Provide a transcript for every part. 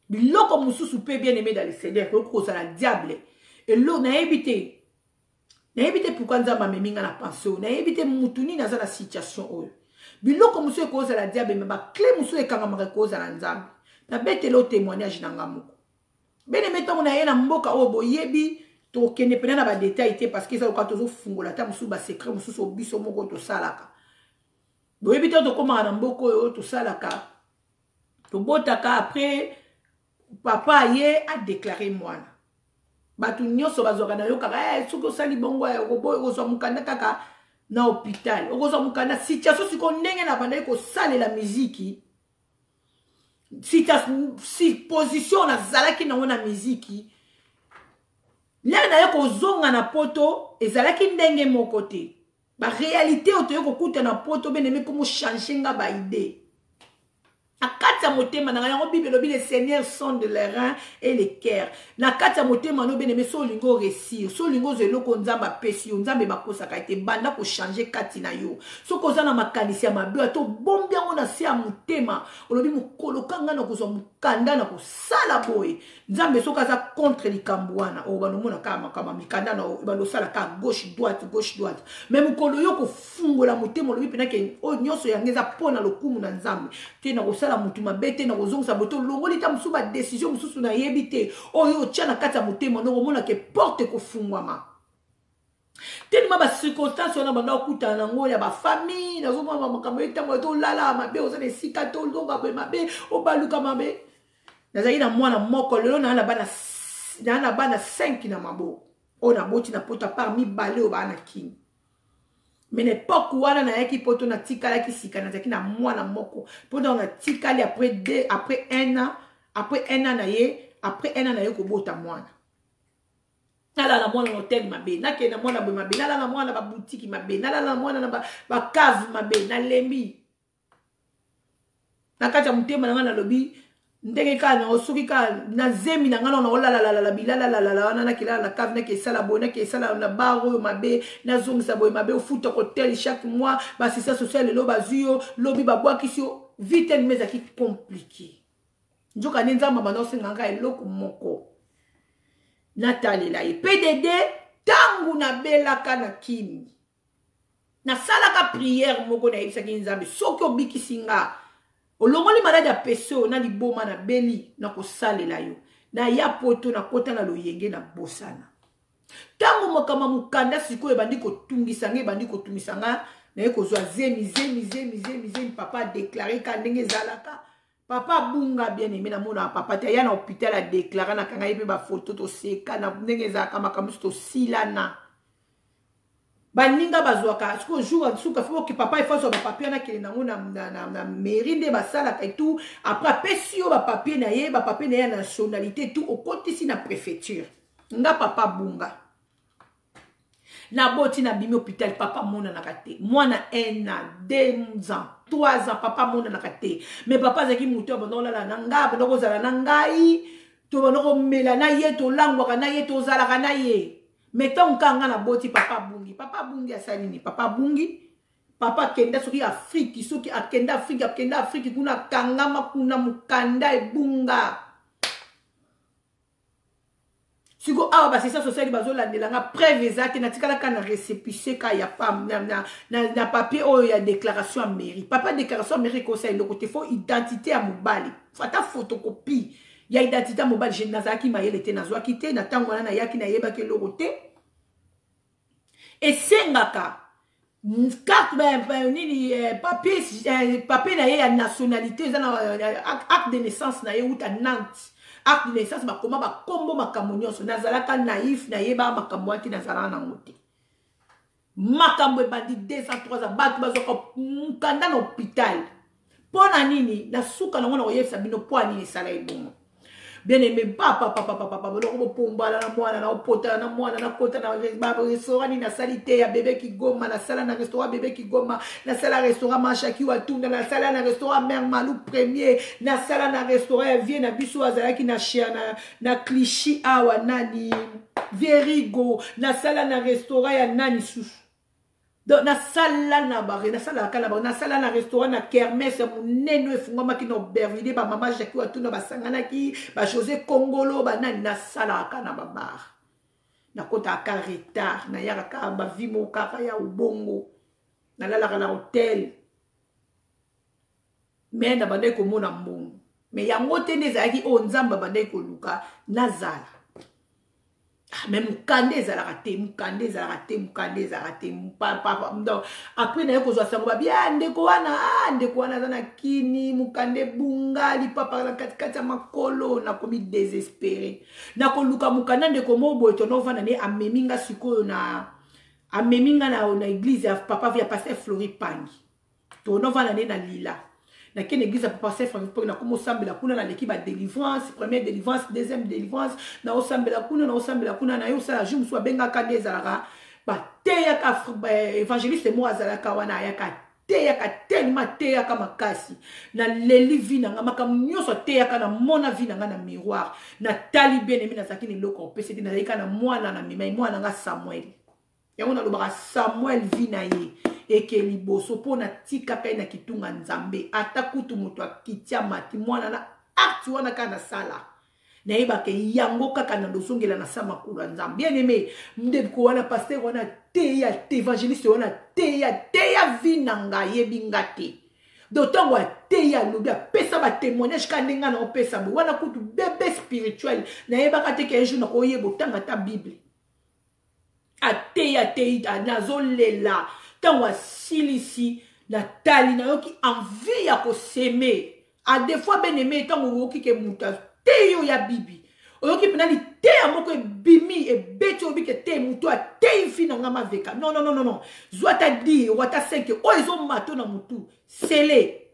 Biloko mususu pe bien aimé dans le Seigneur ko ça la diable et l'eau na évité pourquoi nzamba meminga na pension na évité mutuni na za la situation oyo biloko mususu ko ça la diable mais ba clé mususu ekanga ma ko ça la nzambe na bete lo témoignage na ngamuko bien aimé to na ye na mboka oyo boyebi to kene pena na ba détail té parce que ça ko tozo fungola ta mususu ba secret mususu obiso moko to salaka boyebi to koma na mboka oyo to salaka to botaka après papa ye a déclaré mwana batu nyonso bazoka na yo kaka soki osali bongo okozwa mukanda kaka na hôpital okozwa mukanda situation siko ndenge na bandai kosalela miziki si position nazalaki nango na miziki lelo na ye kozonga na poto ezalaki ndenge moko te baréalité oyo toye kokuta na poto beneme komo change nga baide na kati ya motema na yango Bible lobi les seigneurs sont de les reins et les cœurs na kati ya motema no beneme so lingo réussir so lingo zeloko nzamba pesi nzambe bakosaka ete banda ko changer kati na yo so kozana makanisi ya mabe to bombi yango na se ya motema olobi mukolo kanga na kozwa mukanda na kosala boye nzambe so kaza contre likambwana o banomona kama mikanda na bando sala ka gauche droite mais mukolo yo ko fungola motema olobi pena ke o nyonso yangeza pona lokumu na nzambe te na la mutuma bete na kozongisa boto longoli ta musuba décision mususu na yebite oyo tia na kati ya motema no komona ke porte kofungwama tellement ba circonstance na banda okuta na ngo ya ba famille na zoma makambo etango to lala mabe ozana sika to longa be mabe obaluka mabe nazali na mwana moko lelo na bana 5 na mabo ona boti na pota parmi balé o bana king mais n'époque wana na yaki poto na tikala ki sika na zaki na mwana moko poto na tikali après un an na ye après un an na ye ko bota mwana nala na mwana hotel mabe na ke na mwana bo mabe nala na mwana ba boutique mabe nala na mwana na ba cave mabe na lembi na kata mutema na ngana lobi ndenge kana osoki ka na zemi na ngana na olala bilala na kila na cave na ke sala bona ke sala na baro mabe na zongisa boy mabe au foot hotel chaque mois ba c'est ça social lo bazuyo lobi ba bwa kisio vite ni meza ki compliqué njoka nzamba bando singanga eloko moko Nathalie la PDD tangu na belaka na kimi na salaka prière moko na ibisa ki nzambe soki obiki singa olongoli malade ya peso na liboma na beli na kosalela yo na ya poto na kota na loyenge na bosana tango mokama mukanda siko ebandi kotungisanga ebandi kotumisanga na ye kozwa zemi papa déclaré ka ndenge zalaka papa bunga bien aimé na mona papa te ya na hôpital a déclaré na kanga yepe ba photo to seka na ndenge zalaka makambo to silana baninga bazwaka siko jour suka fo que papa ifaso ba papier na kele nango na mairie nde basala et tout après pesio ba papier na ye ba papier na ya nationalité tout au côté si na préfecture nga papa bunga na boti na bimi hôpital papa mona na kate mwana 1 an 2 ans 3 ans papa mona na kate mais papa zaki muto abandona la nanga bando kozala na ngai to bando mela na ye to langwa na ye to zala na ye mettons kanga na boti papa bungi asali ni papa bungi papa kenda soki Afrique soki akenda Afrique kuna kangama kuna mukanda ebunga siko awa ba c'est ça social bazolandela nga preuve ezate na tikala kana récépissé ka ya pam na papier o ya déclaration à mairie papa déclaration à mairie conseil le côté faux identité à mobali fata photocopie ya identité à mobali je nazaki mayele te nazwa kité na tango na yaki na yeba ke le côté et sengaka carte nini papier na ye ya nationalité acte de naissance na ye ou ta Nantes acte de naissance bakoma bakombo makambo nyonso nazalaka naïf na yeba makambo ati nazalaka na ngote makambo ebandi 2 ans 3 ans bato bazoka mukanda na hôpital pona nini na suka na ngona oyebisa bino po nini sala ebongo bien aimé papa boloko pombala na mwana na opota na mwana na kota na restaurant na salité ya bébé qui goma na sala na restaurant bébé qui goma na sala restaurant Machaki Watunda na sala na restaurant Mère Malou premier na sala na restaurant vie na biso azalaki na chia na Clichy awa nani Verigo na sala na restaurant ya nani susu Donc, na sala na bare, na sala na bare, na sala na restaurant, na kermesse, moneno efungama ki na Aubervilliers, ba mama Jackie Watuna, ba sangana ki, ba José Congolo, ba na sala na ba bar. Na kota aka retard, na yaka ka ba vimo kaka ya ubongo, na lalaka na hotel. Mais na bandai ko mona mbongo. Mais yango te nezaki o nzamba bandai ko luka, na zala. Mais mukande ezalaka te, mukande ezalaka te, mukande ezalaka te, papa donc après na yeko zo sango ba bien ndeko wana zana kini mukande bungali papa na katikati makolo na komi désespéré na ko luka mukanda ndeko mobo to no vana ne ameminga sikoyo na ameminga na église ya papa via pasteur Flori Pangi to no vana ne na lila na ken église à passer pour na comme sambela kuna na l'équipe à délivrance première délivrance deuxième délivrance na osambela kuna na yo sala jumu so benga kandeza la ba teya ka évangéliste mo azalaka wana ya ka teya ka tellement teya ka makasi na leli vina nga makamnyoso teya ka na mona vina nga na miroir na tali bien emi na sakini loko pese na yika na mwana na mimai mwana nga Samuel yango na lobaka Samuel vina ye eke liboso po na tika kai na kitunga nzambe ata kutu mutu akitia mati mwana na acte wana kana sala na yeba ke yango kaka na dosongela na sama kula nzambe bien aimé mde ko wana pasteur wana teya évangéliste wana teya vinanga yebi ngate d'autant wa teya lobia pesa ba témoignage ka ndenga na opesa bo wana kutu bébé spirituel na yeba ka te ke jour na ko yebo tanga ta bible ateya nazolela tanwa silisi na tali na yoki envie ya ko seme a des fois ben aimé tango yoki ke muta teyo ya bibi oyoki penali te ya moko bimi e beti obi ke te muto a te fina ngama veka non zwata di wata 5 o izo mato na mutu sele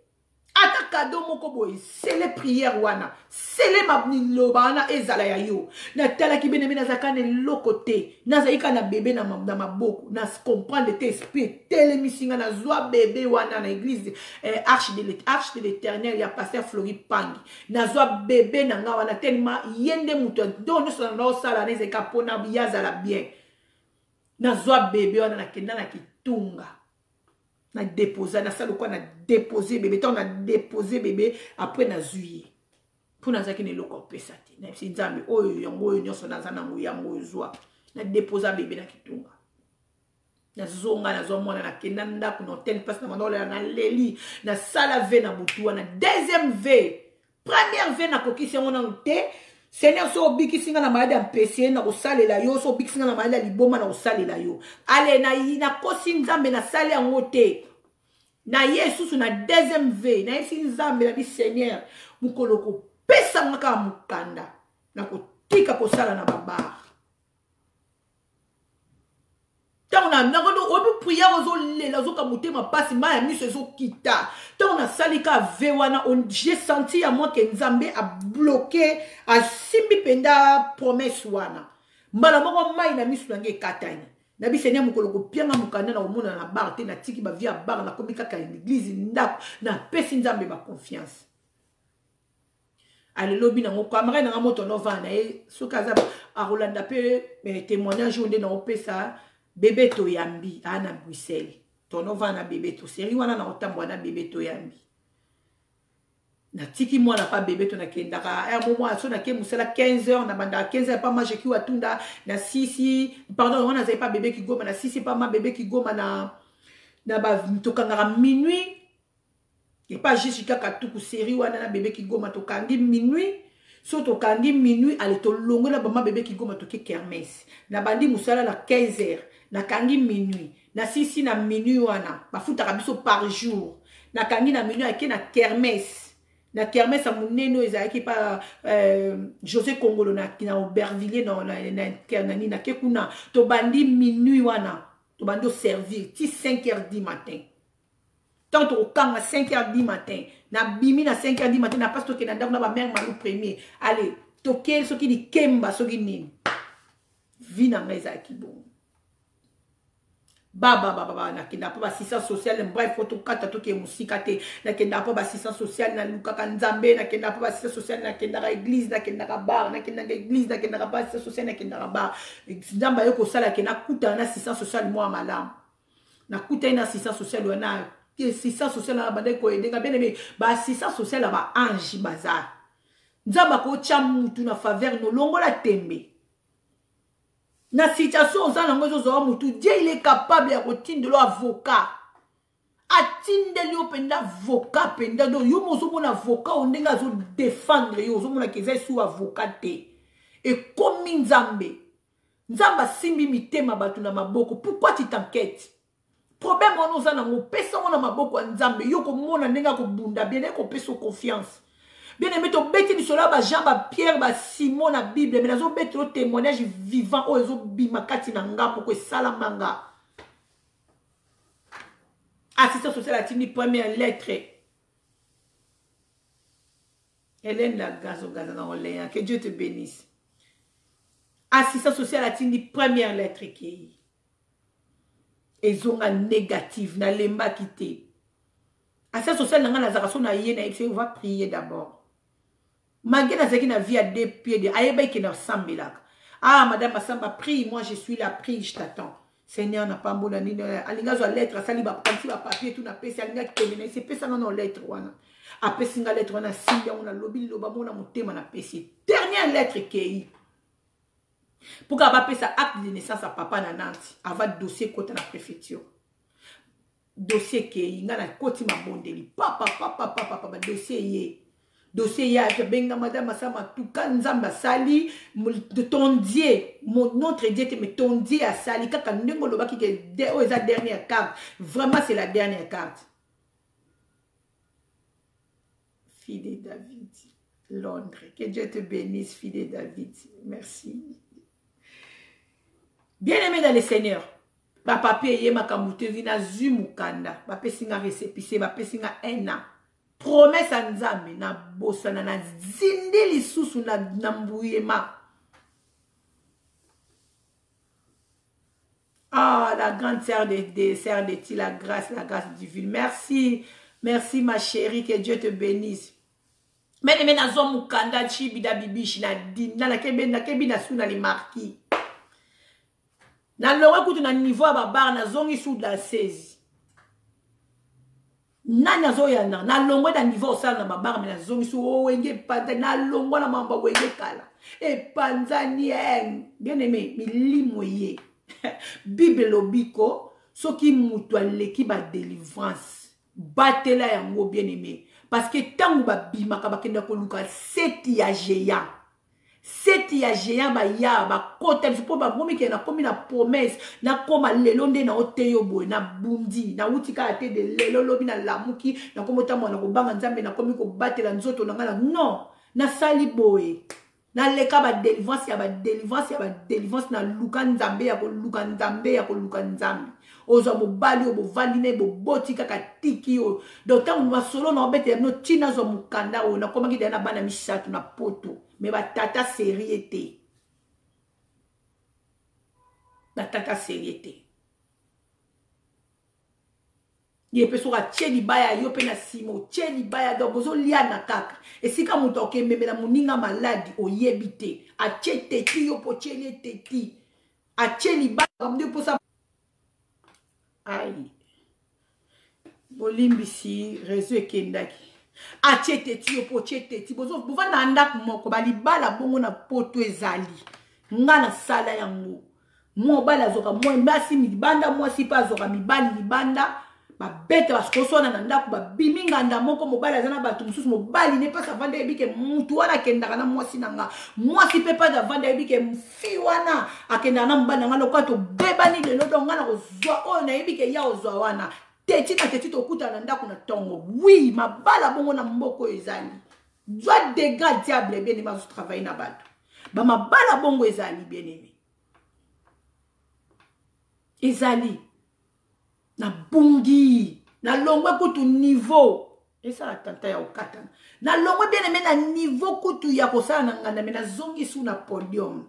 ata kado moko boy sele prière wana sele mabni lobana ezala ya yo na tala ki benemi na zakane lokote na zaika na bébé na maboko na comprendre te esprit tele misinga na zwa bébé wana na église arche de l'éternel ya pasteur Flori Pangi na zwa bébé na nga wana tellement yende muto dono so na sala na zeka pona yazala bien na zwa bébé wana na kenda na kitunga na déposer na salle quoi na déposer bébé tant na déposer bébé après na juillet pour na zaki ne loko pesa ti na si nzambe oyo yango oyo nyoso na zana ngo yango zwa na déposer bébé na kitunga na zonga na zo mona na kenda ndako na hotel passe na mandola na leli na sala ve na butu na deuxième ve première ve na kokisi ngona nte Seigneur so biki singa na maada mpese na osalela yo so biki singa na maada liboma na osalela yo ale na kosi nzambe na sale ngote na Yesu na deuxième ve na esi nzambe na bi Seigneur mukoloko pesa ngaka mukanda na kotika kosala na baba tona na ngodo obi prière ozo lela zo ka mutema pasi ma ya miso zo kita tona salika vewana j'ai senti à moi que nzambe a bloqué a simbi penda promesse wana mbala moko mai na miso nange katani na bi Seigneur mukolo ko pianga mukanda na omona na bar te na tiki ba via bar na komika ka l'église ndako na pesi nzambe ba confiance ale lobi na ngoko amara na moto no vana e sokaza a Rolanda pe témoignage onde na opesa bébé toyambi ana Bruxelles tono vana bébé to seri wana na otambo na bébé toyambi na tiki mwana pa bébé to na kendaka ya momo aso na ke musala 15h na banda 15h pa maje ki watunda na sisi pardon wana zai pa bébé ki goma na sisi pa ma bébé ki goma na ba tokanga minuit et pas jusqu'à katuku seri wana na bébé ki goma to kangi minuit so to kangi minuit ale to longo na ba bébé ki goma to ke kermesse na bandi musala na 15h na kangi minuit na sisi na minuit wana bafuta kabiso par jour na kangi na minuit ake na kermesse a muneno ezaki pa José Congolo na Aubervilliers na kekuna to bandi minuit wana to bando servir ti 5h du matin tant au kanga 5h du matin na bimi na 5h du matin na passe to ke na ndako na ba mère Malou premier allez to kel soki di kemba soki nini vina ngeza ki bon baba na kenda pa assistance sociale bref photo kata to ke musika te na kenda pa assistance sociale na luka ka nzambe na kenda pa assistance sociale na kenda ka église na kenda ka bar na kenda ka église na kenda ka assistance sociale na kenda ka bar nzamba yo ko sala ke na kuta na assistance sociale moi malamu na kuta ina assistance sociale wana assistance sociale na bande ko edenga bien aimé ba assistance sociale ba ange bazar nzamba ko tia mutu na faveur no longola tembe na situation za na ngozo zo mutu Dieu il est capable ya kotindelo avocat atindeli openda avocat penda do yo mozo mona avocat ondenga zo défendre yo zo mona keza sous avocat te et comme nzambe nzamba simbi mitema batu na maboko pourquoi tu t'inquiètes problème on oza na mopesa mona maboko nzambe yo ko mona ndenga ko bunda bien ko peso confiance bien aimé to beti ni sola ba Jean ba Pierre ba Simon na Bible mais nazo beti le témoignage vivant o ezo bimakati na ngambo ko salamanga assistance sociale a tini première lettre Hélène la gazo dans Orléans que Dieu te bénisse assistance sociale a tini première lettre qui ezonga négative na lemba kité assistance sociale nanga na zakaso na yé na on va prier d'abord malgré na zaki na vie à 2 pieds de ayeba ki na sambelaka ah madame Masamba prie moi je suis là prie je t'attends Seigneur n'a pas mbona nini alinga zo lettre asali ba pansi ba papier tout na pesi alinga kitembena c'est pesa na lettre wana apesi nga lettre wana simba on a lobi loba mona motema na pesi dernière lettre qui pour qu'elle va pesa acte de naissance à papa na Nantes avant dossier côté na préfecture dossier qui nga na koti mabondeli papa dossier ya benga madame Masama tout quand nzamba sali de ton Dieu notre Dieu te met ton Dieu à sali kaka ndengo loba ki ke eza dernière carte vraiment c'est la dernière carte fille de David Londres que Dieu te bénisse fille de David merci bien aimé dans le Seigneur ba papier ye makamutezi na zumukanda ba pesinga récépissé ba pesinga 1 an promesse à nzambe na bosana na zindi lisusu na mbuyema ah la grande sœur de ti la grâce divine merci ma chérie que Dieu te bénisse mais na zo mukanda chibida bibishi na dinda na kebi na suna les marquis na longa kutu na niveau ba bar na zongi sous de la 16 nani azoyana na longwe na niveau sala na babar mais na zongi su wenge panda na longwa na mamba wenge kala e panzani bien aimé milimo ye Bible lobiko soki mutu aleki ba délivrance batela yango bien aimé parce que tangu ba bimaka bakenda ko luka seti ya géant seti ya géant ba ya ba kota pour ba momi ke na komi na promesse na koma lelo nde na oteyo boy na bundi na utika ate de lelo lobi na lamuki na komota mwana ko banga nzambe na komi ko batela nzoto na ngala non na sali boy na leka ba délivrance ya na luka nzambe ya ko luka nzambe ozo mobali obovandi ne boboti kaka tiki o donc tangu masolo na obete no tina zo mukanda o na komaki na bana misatu na poto mais batata sérieuté ye peso ka tcheli baya yo pe na simo tcheli baya donc bozo liana kaka esika muto okememe na muninga maladi oyebite a tcheti yo po tcheli teti a tcheli baya mde posa aïe bolimbisi réseau ekendaki atcheti yo po tcheti bozo bovanda ndako moko balibala bongo na poto ezali nga na sala yango mo bala zoka mo mbasi mibanda mo si pa zoka mibali libanda ba bete baskosona na ndako ba biminga nda moko mobali azana batu mususu mobali ne pas avanda ebike mutu wana kendaka na mwasi nanga mwasi pe pas avanda ebike mfi wana akenda na mbana nga lokato bebani lelo donga na kozwa o na ebike ya ozwa wana teti to kuta na ndako na tongo oui mabala bongo na mboko ezali doit dégâts diable bien aimé zo travailler na batu ba mabala bongo ezali bien aimé ezali na bungi na longwe kutu niveau esa la tanta ya okatana na longwe bien aimé na niveau kutu ya kosala na nganda mais na zongi sous na podium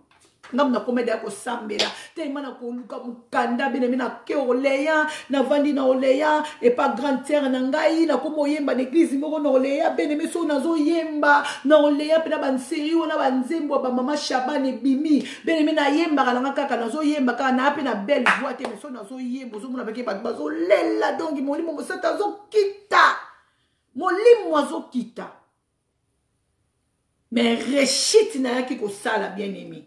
ngam na komeda ya kosambela tellement na koluka mukanda bene na ke oleya na vandi na oleya et pas grande terre na ngai na komo yemba l'église moko na oleya bene meso na zo yemba na oleya pena banseri ona banzembo ba mama Shabane bimi bene na yemba kana kaka na zo yemba kana pe na belle voix te meso na zo yemba zo mona beke ba zo lela donc molimo mosata zo kita molimo zo kita. Mais rechit na yaki ko sala bien aimé.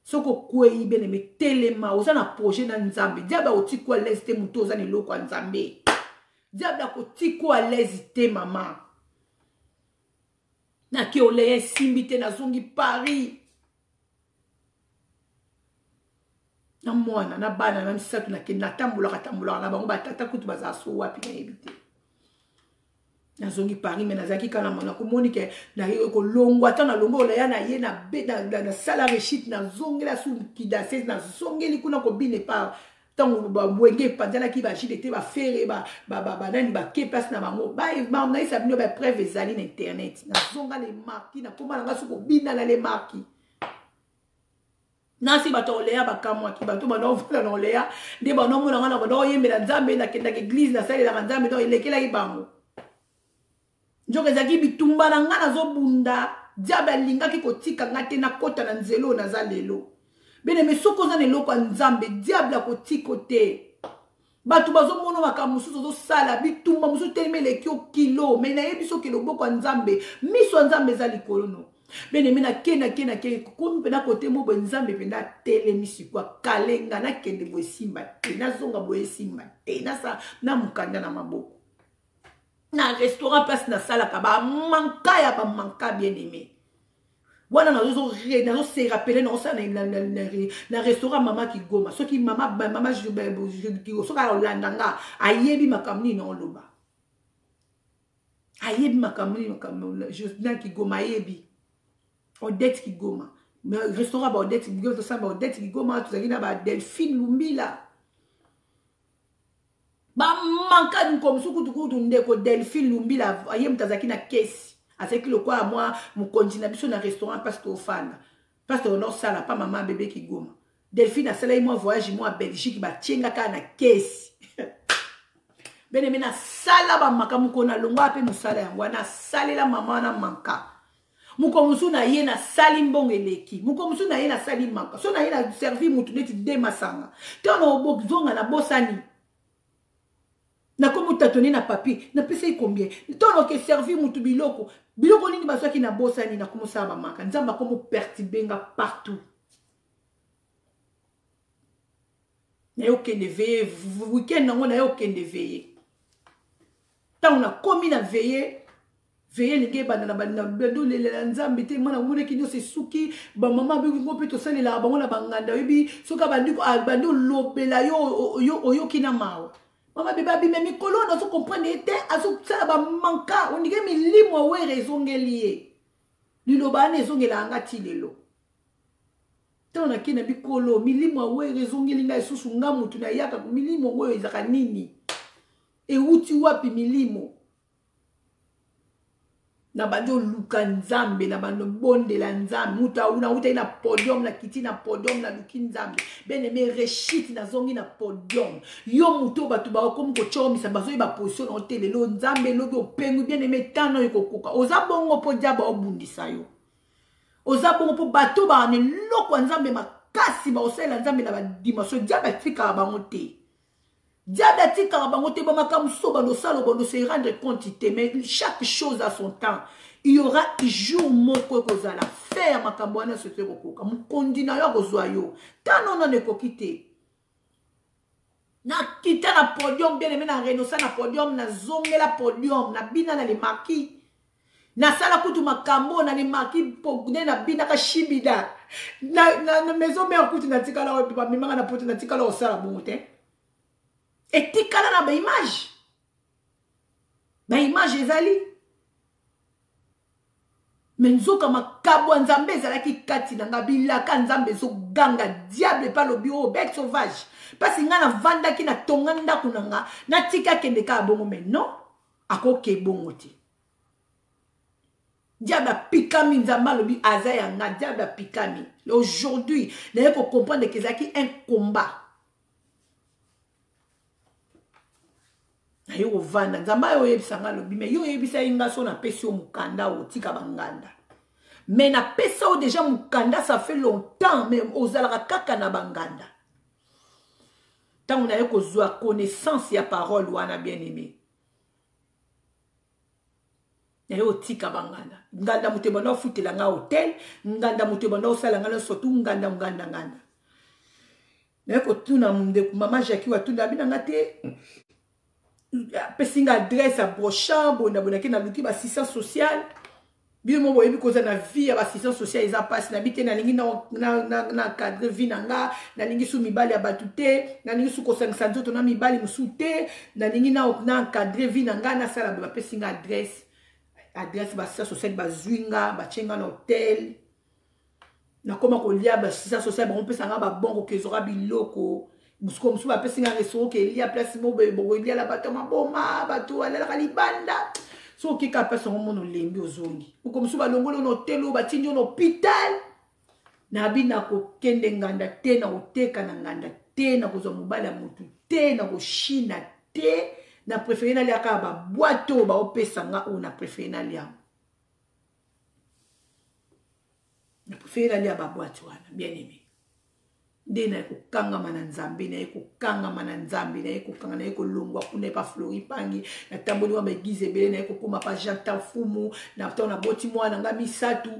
Soko kwei bien aimé telema oza na projet na nzambe. Diaba otiko à l'aise te muto oza ni loko nzambe. Diaba ko tiko à l'aise te mama. Na ki oleye simbite na zongi Paris. Na mwana na bana na misatu na kenda tambula na bango batata kutu baza so wapi na ebite. Na zongi Paris mais nazaki kana mona ko monike na ko longwa ta na longo la ya na ye na be na sala rechit na zongela su kidase na zongeli kuna ko bine pa tango ba bwenge panzala ki ba jidete ba fere ba nani ba ke place na bango ba na isa bino ba preuve ezali na internet na zonga les marquis na koma nga su ko bina na les marquis nasi bato oleya bakamwa ki bato bano vola na oleya de bano mona ngana bano yembela nzambe na kenda église na sala la nzambe do elekela ibango. Njoke zaki bitumba na nga nazo bunda diable alingaki kotika ngate na kota na nzelo na za lelo bene mesoko za neloko nzambe diable akotiko te batu bazo mono makamusu zo sala bitumba musu telemele kio kilo mais na yebiso ke loboko nzambe miso nzambe za likolono bene mina kena komi pena kote mo bo nzambe pena telemisi kwa kalenga na kende bo simba te na zonga bo simba te na sa na mukanda na maboko. Na restaurant place na sala kaba manka ya ba manka bien aimé. Wana na zo se rappeler na ça na restaurant mama ki goma. So ki mama je so ka landanga ayebi makamni na loba. Ayebi makamni je na ki goma ayebi. Odette ki goma. Mais restaurant ba Odette ki goma ça ba Odette ki goma tu na ba Delphine Lumbila. Ba manka comme sukutukutu ndeko Delphine Lumbila aye mtazaki na kesi aseki lo kwa moi mu continue biso na restaurant parce que ofana parce que on sala pas maman bébé qui goma Delphine a sala moi voyage moi à Belgique ba tienga ka na kesi bene mena sala ba makamu kona longwa pe musala yango na salela mama na manka mukomusu na ye na sali mbongo eleki mukomusu na ye na sali manka so na ye na servir mutu neti de masanga te on obokzonga na bosani na komo tatoni na papier na pesa combien tono ke servir mutu biloko nini basaki na bosani na komo sa mamaka nzamba komo perturbenga partout na yo kende veiller weekend nango na yo kende veiller tant na komi na veiller linge bana na bando lela nzambe te mwana mune kinyo se suki ba mama be ngo peto salela bango na banganda yebi soka bandiko bando lobela yo kina mawa. Mama beba bime mikolo na so comprendre ete aso sala ba manka on dirait milimo we rezongelié liloba na ezongela ngati lelo tona kina bikolo milimo we rezongeli nga susu nga mutu na yaka milimo we ezaka nini e uti wapi milimo na bando luka nzambe na bando bonde la nzambe muta una uta ina podium na kiti na podium na luki nzambe bene me rechit na zongi na podium yo muto batu ba comme ko chomisa bazo ba position na tele lo nzambe lo do pengu bien aimé tano yoko koka oza bongo po diaba obundisa yo oza bongo po bato ba ne loko nzambe makasi ba osela nzambe na ba dimension diaba tika ba ngote diable atika bango te ba makamso ba no salo ba no se rendre compte mais chaque chose a son temps. Il y aura jour moko kozala faire makambo na se kokoka mukondi na yo kozwa yo tano na ne kokite na kita na podium bien aimé na renosa na podium na zongela podium na bina na les marquis na sala kutu makambo na les marquis pogné na bina ka shibida na maison mère kutu na tikala ba mimanga na poto na tikala osala bonte. Et tikala na ba image ezali menzoka makabo nzambe ezalaki kati na ngabilaka nzambe zo ganga diable pa lobi o bête sauvage parce nga na vanda ki na tonga ndako nanga na tika kende ka bongo mais non akoke bongo ti Diable pikami nzamba lobi azaya nga diable pikami. Aujourd'hui, il faut comprendre que c'est un combat. Yo vanda nzamba yo yebisanga lobi mais yo yebisa inga so na pesi o mukanda o tika banganda. Mais na pesa o déjà mukanda ça fait longtemps mais ozalaka kaka na banganda. Tant on a eu connaissance ya parole wana bien aimé. Yo tika banganda. Nganda mutebanda ofutela nga hotel, nganda mutebanda osala nga surtout nganda. Na ko tuna munde mama Jackie wa tuna bina ngate. Pesinga adresse à brochamp, bonaki na luki ba assistance sociale. Bien mo boyebi koza na vie ya assistance sociale eza passe na bite na lingi na cadre vie nanga, na lingi su mibali ya batute, na lingi su kosangisa nzoto na mibali musute, na lingi na cadre vie nanga na sala ba pesinga adresse ba assistance sociale ba zwinga, ba chenga na hotel. Na koma ko lia ba assistance sociale ba mpesanga ba bongo kezora biloko. Musko musu ba pesinga restaurant ke lia place mo bo lia la bato maboma bato ala la libanda so ki ka pesa mo no lembi ozongi uko musu ba longolo no telo ba tinjo no hospital na bina ko kende nganda te na oteka na nganda te na kozo mobala mutu te na ko shina te na préféré na lia ka ba boato ba opesa nga o na préféré na lia ba boato wana bien aimé. Nde na kukanga mana nzambe na kukanga mana nzambe na kukanga na kolongwa kuna pa flori pangi na tamboli wa begize bele na kokoma pa Jean Fumu na tona boti mwana nga misatu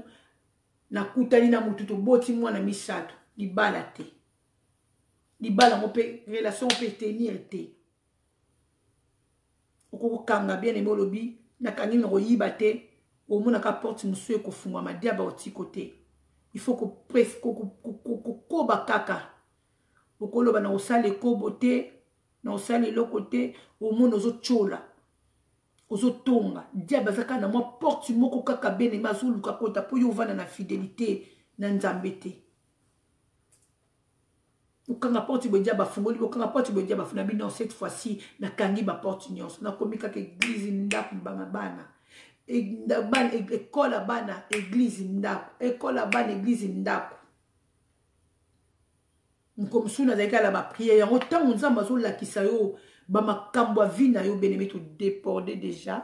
na kutani na mututo boti mwana misatu libala te libala mo pe relation peut tenir te okukanga bien aimé lobi na kangi na koyiba te o mona ka porte musu ko fungwa madiaba oti côté. Il faut que presque koba kaka okoloba na osale kobote na osale lokote au monde ozo chola ozo tonga diaba zaka na mo porte moko kaka bene mazulu kakota po yo vana na fidélité na nzambete ukanga porte bo diaba fungoli ukanga porte bo diaba funa bino cette fois-ci na kangi ba porte nyonso na komika ke église ndaku bana école bana église ndako école bana église ndako nkomsuna zaika la ba prière yango tango nzamba zo la kisayo ba makambo vina yo beneme to déporter déjà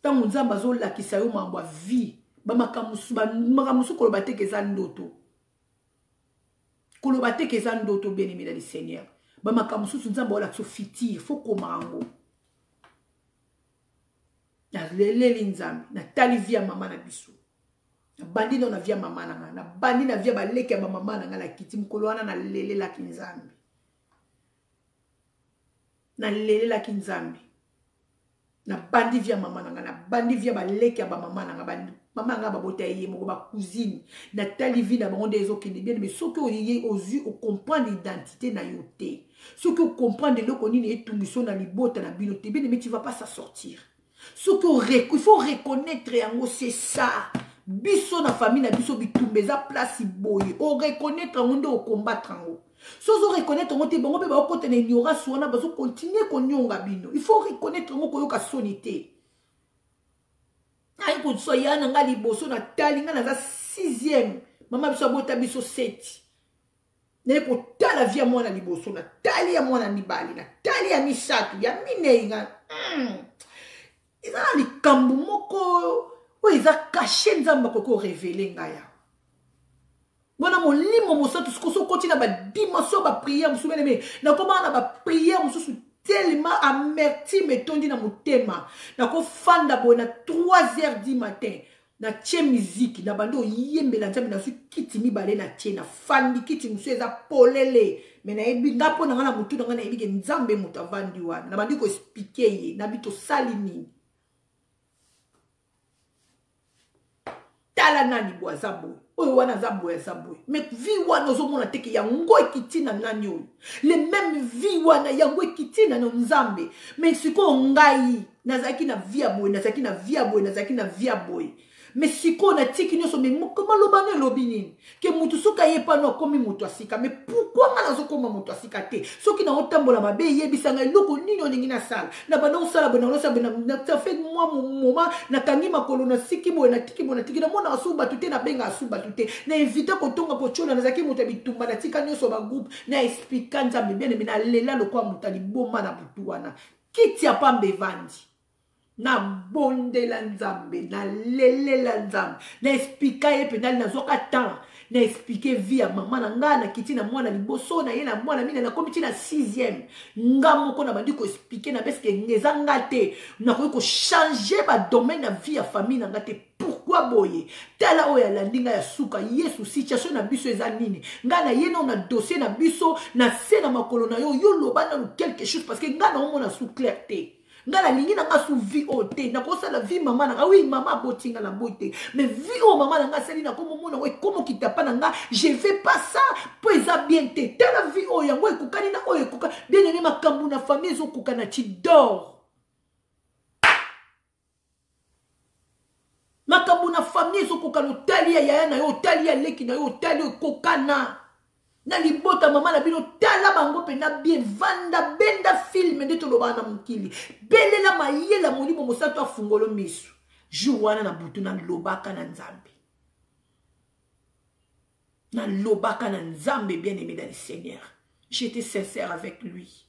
tango nzamba zo la kisayo mambo vie ba makamusu koloba te keza ndoto beneme la Seigneur ba makamusu nzamba ola so fitir faut komango na lele nzambe na tali via mama na biso na bandi na via mama na bandi na via baleke ya mama na la kiti mkolo wana na lele la kinzambe na bandi via mama na bandi via baleke ya mama na bandi mama nga babota yé moko ba cousine na tali via na bango des okende bien mais ce que oyé ozu o comprendre l'identité na yote ce que comprendre le konini etungiso na libota na binote bien mais tu vas pas s'en sortir. Ce qu'il faut reconnaître, c'est ça. Biso na famille na biso bitumbeza place boye. On reconnaître on doit combattre en haut. Si on reconnaître on te bon ba ko tena ignorance on a besoin continuer konyonga bino. Il faut reconnaître on ko yoka sonité. Ay ko so yana nga liboso na talinga na za 6e. Mama biso bota biso 7. Ne ko tala via mwana liboso na tali ya mwana mibali na tali ya misatu ya mineinga. Iza li kambu moko o iza caché nzamba koko révéler ngaya. Bona molimo mosato skoso continue ba dimension ba prière musumene me na koma na ba prière mususu tellement amertume tondi na mutema na ko fanda bona 3h du matin na tche musique na bando yembela nzambe na su kiti mibale na tche na fandi kiti musu eza polele me na ebi ngapo na ngana mutu na ngana ebi ke nzambe mutavandi wana na bandi ko expliquer ye na bito salini tala nani boazabo oyo wana zabo ya zabo mais vi wana ozomona teke ya ngoi kitina nani oyo le même vi wana ya ngoi kitina na nzambe mais siko ngai nazaki na via boy nazaki na via boy nazaki na via boy mais siko na tiki nyoso mais comment lobanga lobini ke mutu suka yepa no komi mutu asika mais pourquoi nga nazo koma mutu asika te soki na otambola mabe yebisanga eloko nini oningi na sala na bana osala bona osala bona na fait moi mon moment na kangi makolo na siki boye na tiki bona tiki na mona asuba tuté na benga asuba tuté na invite ko tonga ko chola na zaki mutu bitumba na tika nyoso ba groupe na expliquer nzambe bien na lela lokwa mutali bomba na butu wana kiti ya pambe vandi na bondela nzambe na lelela nzambe na expliquer ye penali na zoka temps na expliquer vie ya maman na nga na kiti na mwana liboso na ye na mwana mine na komiti na 6e nga moko na bandi ko expliquer na beske ngeza nga te na ko changer ba domaine na vie ya famille na nga te pourquoi boye tala oya la ndinga ya suka Yesu situation na biso eza nini nga na ye na dossier na biso na se na makolo na yo yo lobana lu quelque chose parce que nga na omona sous clair te nga la lingi na nga sous vie ote na kosa la vie maman na oui maman botinga la beauté mais vie o maman na nga seli na komo mona we komo kitapa na nga je fais pas ça pour eza bien te tala vie o yango ekukani na oyo ekuka bien aimé makambu na famille zo kukana ti dors makambu na famille zo kukana otali ya yaya na yo otali ya leki na yo otali ekokana na libota mama na bino tala bango pe na bien vanda benda film nde toloba na mukili belela mayela molimo mosato afungolo misu jour wana na butu na lobaka na nzambe bien aimé dans le Seigneur. J'étais sincère avec lui.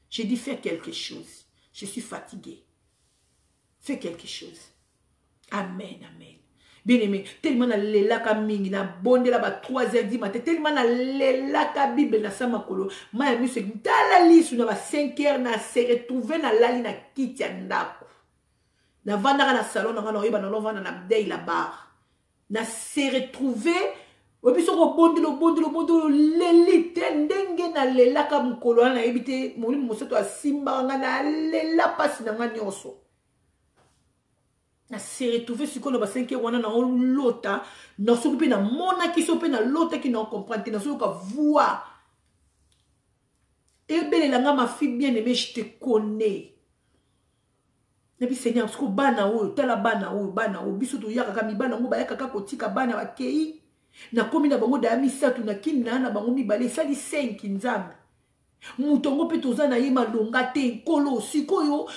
J'ai dit fais quelque chose, je suis fatigué, fais quelque chose. Amen, amen. Bien aimé, tellement na lelaka mingi na bonde la ba 3h du matin, tellement na lelaka Bible na samakolo, ma yami se dala lisu na ba 5h na se retrouver na lali na kiti ya ndako. Na vanda na salon na ngana oyeba na lo vanda na bdei la bar. Na se retrouver obiso ko bondelo leli tendenge na lelaka mukolo na ebite moli moseto asimba ngana lela pasi na ngani oso. Na se retrouver sur le bassin qui wana na lota na sokupe na mona ki sope na lota ki na comprendre na soka voir et belle la ma fille bien aimée je te connais et puis Seigneur parce que bana o tala bana o biso to yaka kami bana ngo bayaka ka kotika bana bakei na komi na bango da misatu na kinna na bango mibale sali 5 nzambe mutongo pe toza na yema longa te kolo sikoyo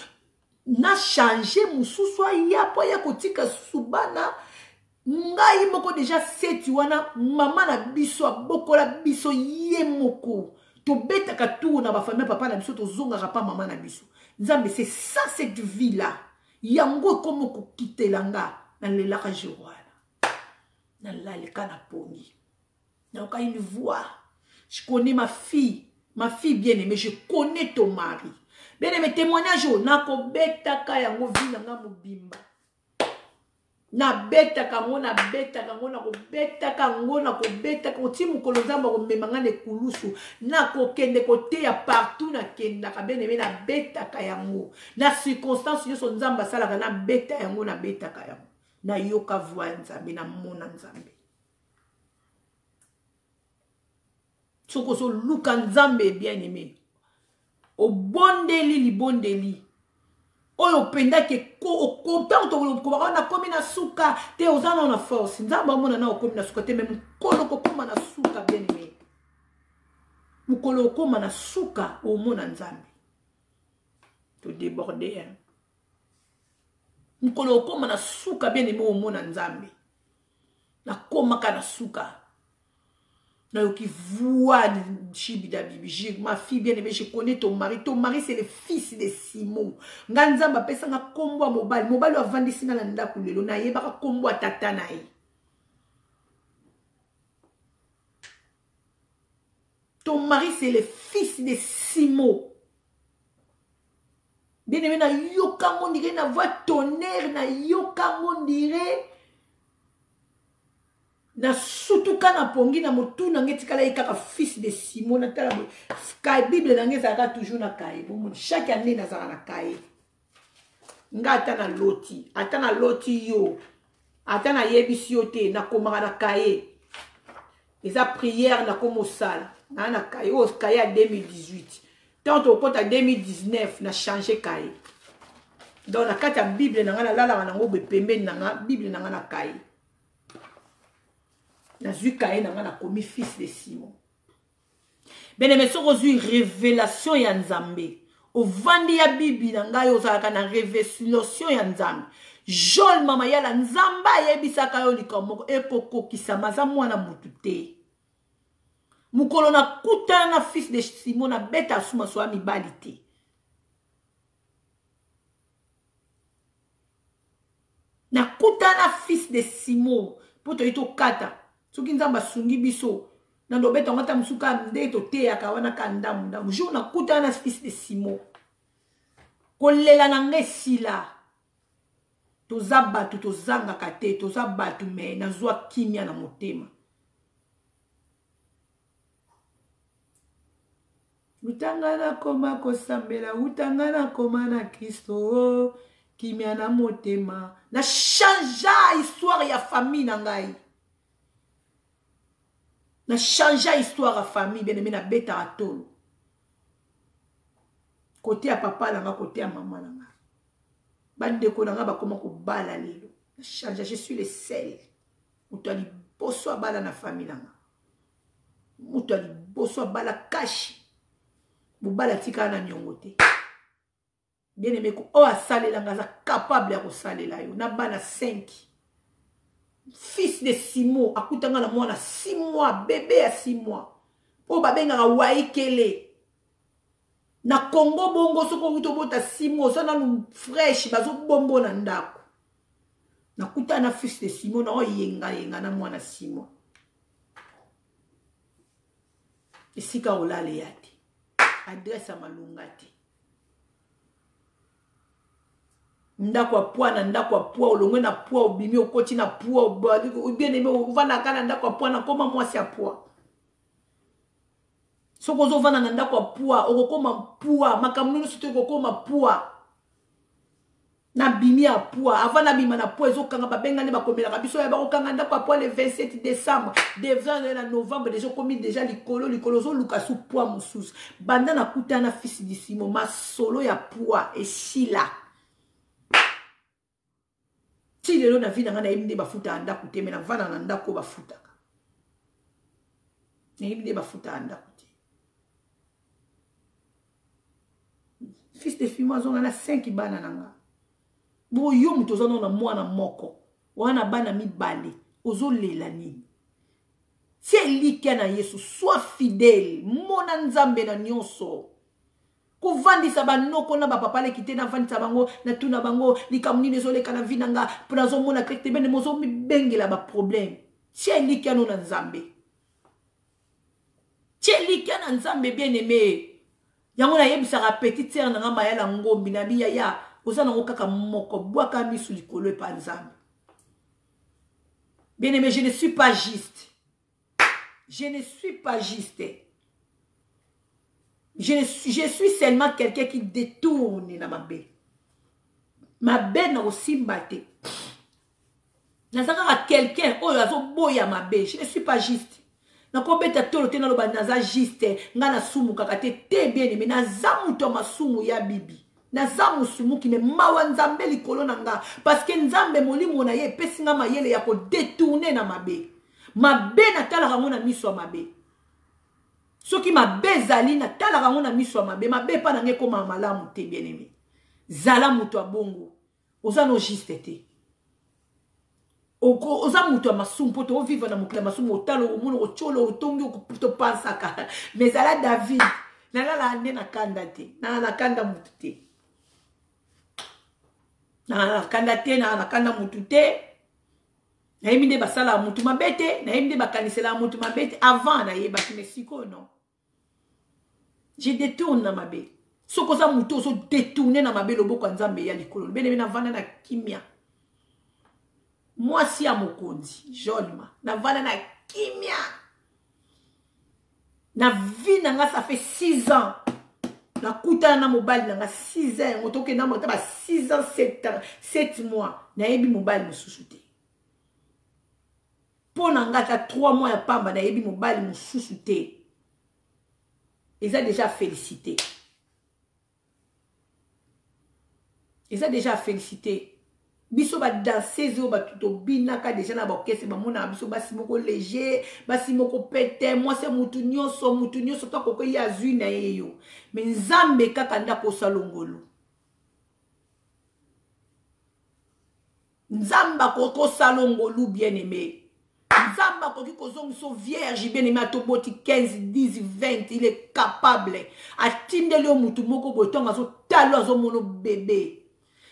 na changer mususwa ya po ya kotika subana ngai moko deja seti wana mama na biso abokola biso ye moko to beta ka tour na ba famille papa na biso to zonga pa mama na biso nzambe c'est ça cette vie là yango comme ko kitelanga na lelaka jowana na laleka na pongi na ka une voix je connais ma fille bien aimée je connais ton mari. Bien aimé témoignage na ko beta ka yango vina nga mobimba na beta ka ngona ko beta ka ngona ko beta ko timu ko nzamba ko memanga ne kulusu na ko kende ko te ya partout na kenda ka bien aimé na beta ka yango na circonstance yo so nzamba sala na beta yango na beta ka yango na yoka voix nzambe na mona nzambe soko so luka nzambe bien aimé o bondeli li bondeli oyo penda ke ko content to ko ba na komi na suka te ozana na force nzamba mona na komi na suka te même kolo ko koma na suka bien aimé mukolo koma na suka o mona nzambe to déborder hein mukolo koma na suka bien aimé o mona nzambe na koma ka na suka na yo qui voit Chibida Bibi, ma fille bien aimée, je connais ton mari. Ton mari, c'est le fils de Simon. Nganzamba pesa nga kombo a mobile. Mobile wa vandi sina na ndaku lelo. Na ye baka kombo a tata na ye. Ton mari, c'est le fils de Simon. Bien aimé, na yoka mon dirait, na voix tonnerre, na yoka mon dirait. Na sutuka na pongi na motu na ngeti kala ikaka fils de Simon na tala kai Bible na ngeza ka toujours na kai bon chaque année na zaka na kai nga ata na loti yo ata na yebisi yo te na komaka na kai eza prière na komo sala na kai o kai a 2018 tant au compte à 2019 na changer kai donc la carte ya bible nanga na lala nango be pembeni nanga bible nanga na kai na zui kai nanga na komi fils de Simon bien-aimé soko zui révélation ya Nzambe ovandi ya bible nanga yo zalaka na révélation ya Nzambe Joel mama yala Nzamba yebisaka yo likambo ekokokisama za mwana mutu te mukolo na kutana na fils de Simon na beta suma so mibali te na kutana fils de Simon poto ito kata soki Nzamba sungi biso na ndobeta ngata musuka nde to te akawana ka ndamu jour na kutana fils de Simon kolela na ngesila toza batu tozanga kate toza batu me nazwa kimia na motema utangana koma kosambela utangana koma na Kristo kimia na motema na changea histoire ya famille na ngai na changea histoire ya famille bien-aimé na beta atolo côté ya papa na nga côté ya maman na nga bandeko na nga bakoma kobala lelo na changea je suis le seul mutu ali boso abala na famille na nga mutu ali boso abala kashi bobala tika na nyongo te bien-aimé ko o asalela nga za capable ya kosalela yo na bana 5 fils de Simon akutanga na mwana 6 mois bébé ya 6 mois o babengaka waikele na Congo bongo soko utobota 6 mois sana lu fresh bazo bombo na ndako nakuta na fils de Simon na yenga na mwana 6 mois esika olale yati adresse malunga te ndako ya poa na ndako ya poa olongwe na poa obimi okoti na poa bien aimé ovanda kana ndako ya poa na koma mwasi ya poa soko ozovanda na ndako ya poa okokoma poa makambo nyonso te okokoma poa na bimi ya poa avant na bima na poa ezokanga babengani bakomelaka biso ya bakokanga ndako ya poa le 27 décembre devant na novembre déjà komi déjà likolo ozoluka su poa mosusu banda na kuta na fils de Simon masolo ya poa esila ti lelo na vie na nga na yebi nde bafuta ya ndako te me na vana na ndako bafutaka na yebi nde bafuta ya ndako te fils de Simon azonga na 5 bana na nga bo yo mutu oza na mwana moko wana bana mibale ozolela nini si elikia na Yesu sois fidèle mona Nzambe na nyonso kovandisa banoko na bapapa leki te na vandisa bango na tuna bango likambo nini ezoleka na vi na nga mpo nazomona krete bene mozomibengela baproblème si elikia no na Nzambe si elikia na Nzambe bien aimé yango nayebisaka petite sœur na nga mayala ngombi na biya ya oza nango kaka moko bwaka misu likolo epa Nzambe bien aimé je ne suis pas juste je ne suis pas juste je suis seulement quelqu'un qui détourne na mabe mabe na osimba te nazaka quelqu'un oyo azoboya mabe je ne suis pas juste nakobeta tolo te naloba naza juste nga na sumu kaka te bien aimé naza muto masumu ya bibi naza musumuki me mawa Nzambe likolo na nga parce que Nzambe molimo na ye epesi nga mayele ya kodetourne na mabe natalaka ngo na miso ya mabe soki mabe ezali natalaka ngo na miso ya mabe pa nange ekoma malamu te bien aimé zala muto ya bongo oza no juste te oza muto ya masumu mpo toovivre na mokili ya masumu otala omona otyolo otongi topansaka mais zala David nalala nde nakanda te nakanda mutu te nakanda mutu te nayebi nde basala mutu mabe te nayebi nde bakanisela mutu mabe te avant nayebaki mais sikoyo non je détourne na mabe soko oza mutu ozo détourne na mabe loboko ya Nzambe ya likolo bene navanda na kimia mwasi ya mokonzi jolma navanda na kimia na vie na nga ça fait 6 ans nakutana na mobali na nga 6 ans yango tokenda mota ba 6 ans 7 mois nayebi mobali mosusu te mpo na nga ta 3 mois ya pamba nayebi mobali mosusu te eza déjà félicité Et ça déjà félicité. Biso ba danser zo ba tuto binaka déjà na ba kese ba mona biso ba simoko léger ba simoko pété moi c'est mutu nyonso to ko ya zui na yeyo mais nzambe kaka nda ko salongolo nzamba ko salongolo bien aimé nzamba ko ki so vierge bien aimé to boti 15 10 20 il est capable atindeli mutu moko botonga so talo azo mono bébé.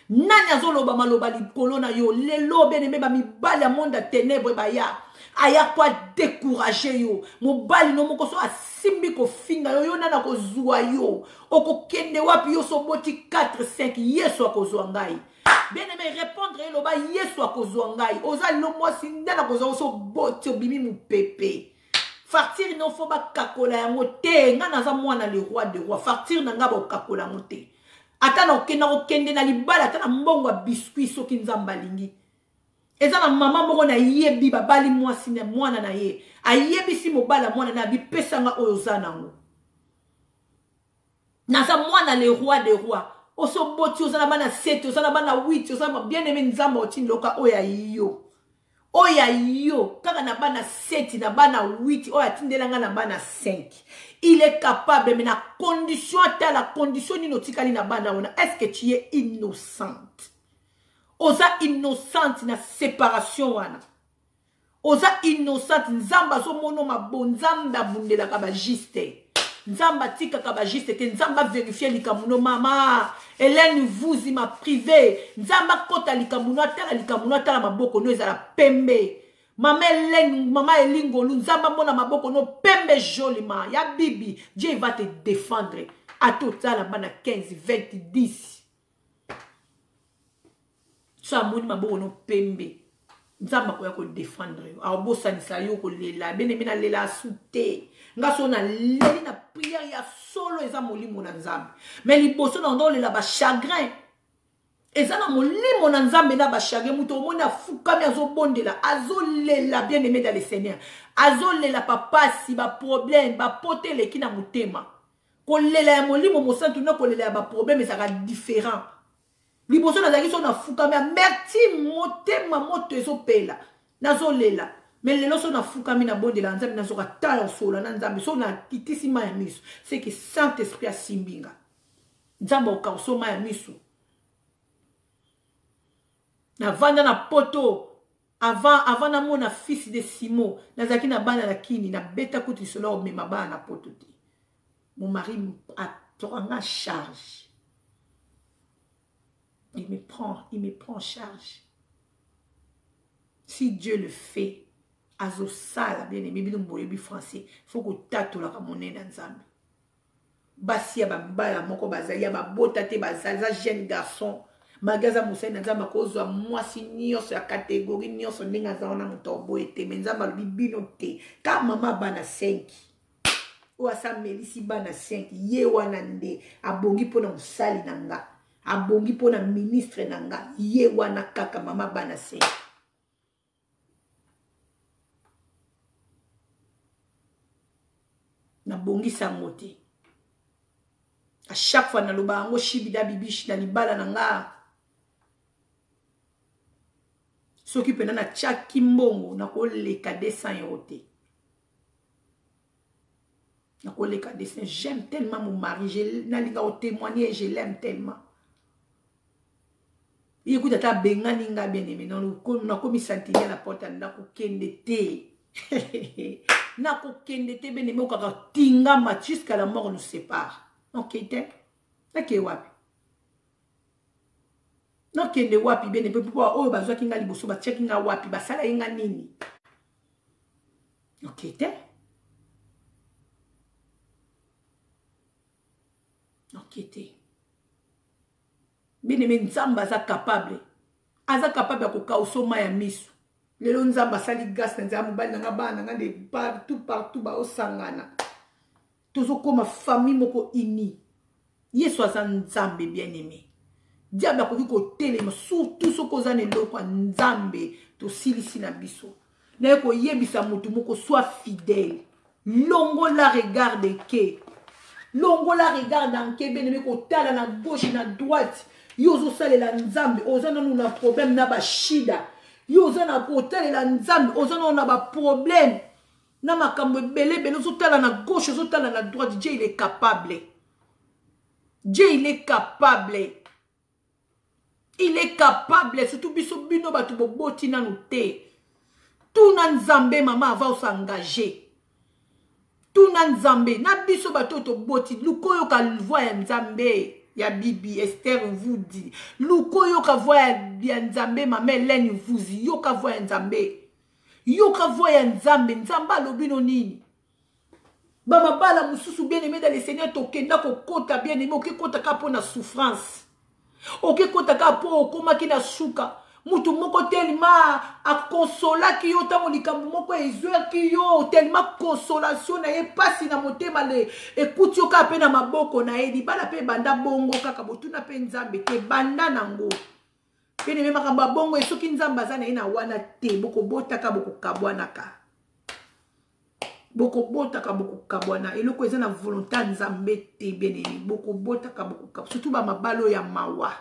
Nani azoloba maloba likolo na yo lelo bien aimé ba mibali ya monde ténèbres ba ya aya kwa décourager yo mobali no moko so asimbi ko finga yo nana ko zuwa yo okokende wapi yo so boti 4 5 yeso akozwa ngai bien aimé répondre eloba yeso akozwa ngai oza lo mwasi ndana kozwa so boti obimi mu pepe fartir no fo ba kakola yango te nga naza mwana le roi de roi fartir na nga ba kakola yango te. Ata na okende na libala ata na mbongo biscuit soki nzamba lingi eza na mama moko na yebi babali mwasi na mwana na ye ayebi si mobala mwana na bipesanga oyo za nango naza mwana le roi des rois oso boti oza na bana 7 oza na bana 8 oza na bien aimé nzamba otindi loka oya yo kaka na bana 7 na bana 8 oya tindelanga na bana 5 il est capable mais na condition à la condition ni notikali na bana ona est-ce que tu es innocente oza innocente na séparation wana oza innocente nzamba zo mono mabonzamba bundela ka ba juste nzamba tika ka ba juste te nzamba vérifier likamuno mama Hélène vous m'a privé nzamba kota likamuno atala maboko no ezala pembe. Maman Hélène, maman Elingolu, nzamba mona maboko no pembe joliment. Ya bibi, Dieu va te défendre. À total, la bana 15, 20, 10. Ça moni maboko no pembe. Nzamba ko ya ko défendre. A bosa ni sa yo ko lela. Bene mina lela soute. Nga so na leli na prière ya solo eza molimo na nzambe. Mais liboso na ndo lela ba chagrin. Ezana molimo na nzambe na bachage muto mona fukami azobondela azolela bien aimé dans le Seigneur azolela papa si ba problème ba potele ki na mutema kolela ya molimo mosantu na kolela ya ba problème ezaka différent liboso na zaki so na fukami merci motema moto ezopela nazolela mais lelo so na fukami na bondela nzambe nazoka tala sola na nzambe so na kitisi ma ya miso c'est que Saint-Esprit asimbinga nzambe okasoma ya miso. Na vanda na poto avant na mona fils de Simon nazaki na bana na kini na beta kuti solo o mema bana na poto ti mon mari a prend charge il me prend en charge si Dieu le fait azo sala bien aimé bino mboyebi français faut que tatola ka monena nzambe basi ya bambala moko bazali ya babota te bazali za jeune garçon magaza musena nzamba kozwa mwasi nyonso ya catégorie nyonso ndenge aza wana moto oboye te me nzamba alobi bino te ka mama bana 5 oyo asamelisi bana 5 ye wana nde abongi mpona mosali na nga abongi mpona ministre na nga ye wana kaka mama bana 5 nabongisa yango te à chaque fois naloba yango shibida bibishi na libala na nga soki pena na tchaki mbongo na koleka 200 € te na koleka 200. J'aime tellement mon mari, je nalinga au témoigner, je l'aime tellement. Écoute ata benga ninga bien aimé na komi sentir à la porte na ko kende te na ko kende te bien aimé o kaka tinga ma jusqu'à la mort nous sépare. OK te OK wapi non kende wapi bien aimé pourquoi o bazwa kinga liboso ba check nga wapi ba sala inga nini. OK te OK te bien aimé nzamba aza capable ya kokausa ya misu lelo nzamba sali gas na nzamba mobali na nga bana nga de partout ba osangana tozo koma famille moko ini yesu aza nzambe bien aimé diable akoki kotelema surtout soko oza na eloko ya nzambe tosilisi na biso naye koyebisa motu moko soit fidèle longola regarde ke longola regarde anke bien aimé kotala na gauche na droite yo ozosalela nzambe oza nanu na problème na bashida yo oza na kotalela nzambe oza nanu na baproblème na makambo ebele ozotala na gauche ozotala na droite. Dieu il est capable. Dieu il est capable. Il est capable. Surtout biso bino batu boboti nanu te. Tout na nzambe mama va s'engager. Tout na nzambe na biso bato to boti lukoyo ka voix ya nzambe ya bibi Esther vous dit lukoyo ka voix ya nzambe mama Hélène vous dit yo ka voix ya nzambe yo ka voix ya nzambe nzamba lobino nini ba mabala mususu bien aimé dans le Seigneur to kenda ko kota bien aimé oke kota ka po na souffrance oke kota ka po okoma ki na suka mutu moko tellement a consola ki yo tango likambo moko ezwe ki yo tellement consolation na ye pasi na motema le écoute yo ka pe na maboko na ye libala pe banda bongo kaka botuna pe nzambe te banda nango pe ne makambo bongo esoki nzamba za na ye na wana te boko botaka boko kabwanaka boko botaka boko kabwana eloko eza na volonté nzambe te beneni boko botaka boko kabwana surtout ba mabalo ya mawa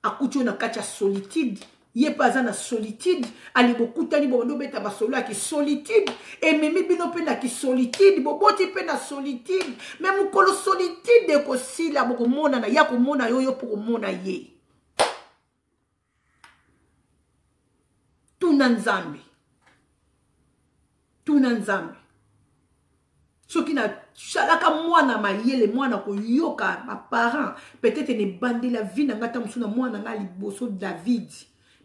akuti na kati ya solitude ye paza na solitude ali bokutani bondo beta basolo ki solitude et memi bino pe na ki solitude boboti pe na solitude même ko solitude ko sila boko mona na ya ko mona yoyo pour mona ye tuna nzambe soki na shalaka mwana mayele mwana ko yoka ma parents peut-être ne bandi la vie na ngata musuna mwana nga liboso David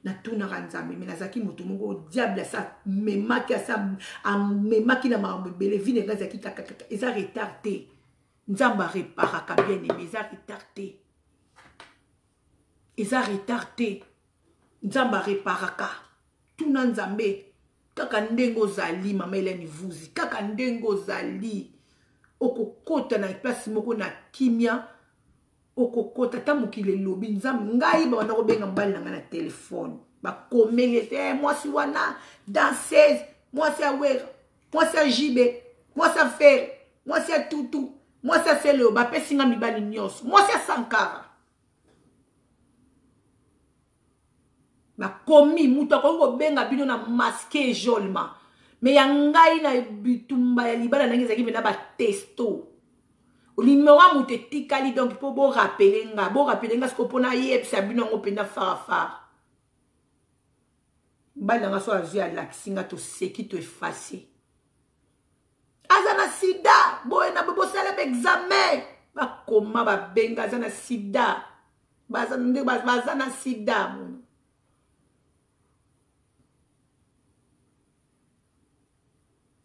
na tuna nzambe mais nazaki moto moko diable ça memaki ça memaki na mabele vie nga zaki kaka eza retardé nzamba réparaka bien aimé eza retardé nzamba réparaka tuna nzambe kaka ndengo zali mama Hélène vuzi kaka ndengo zali okokota na place moko na kimia okokota tamukile lobi nzambe ngai ba wana ko benga mbali na na téléphone ba komele moi si wana danseuse moi si awera moi si jibe moi si faire moi si tutu moi si selo ba pesinga mibali nyos moi si sankara na komi muta ko benga bino na masqué jolma mais ya ngai na bitumba ya libala nangi zaki bena ba testo olimera mute tikali donc po bo rappeler nga sko pona yepsa bino ngo pena fara bana nga so azia la singa to seki to effacer azana sida boy na bobo sala examen ba koma ba benga azana sida bazana sida mon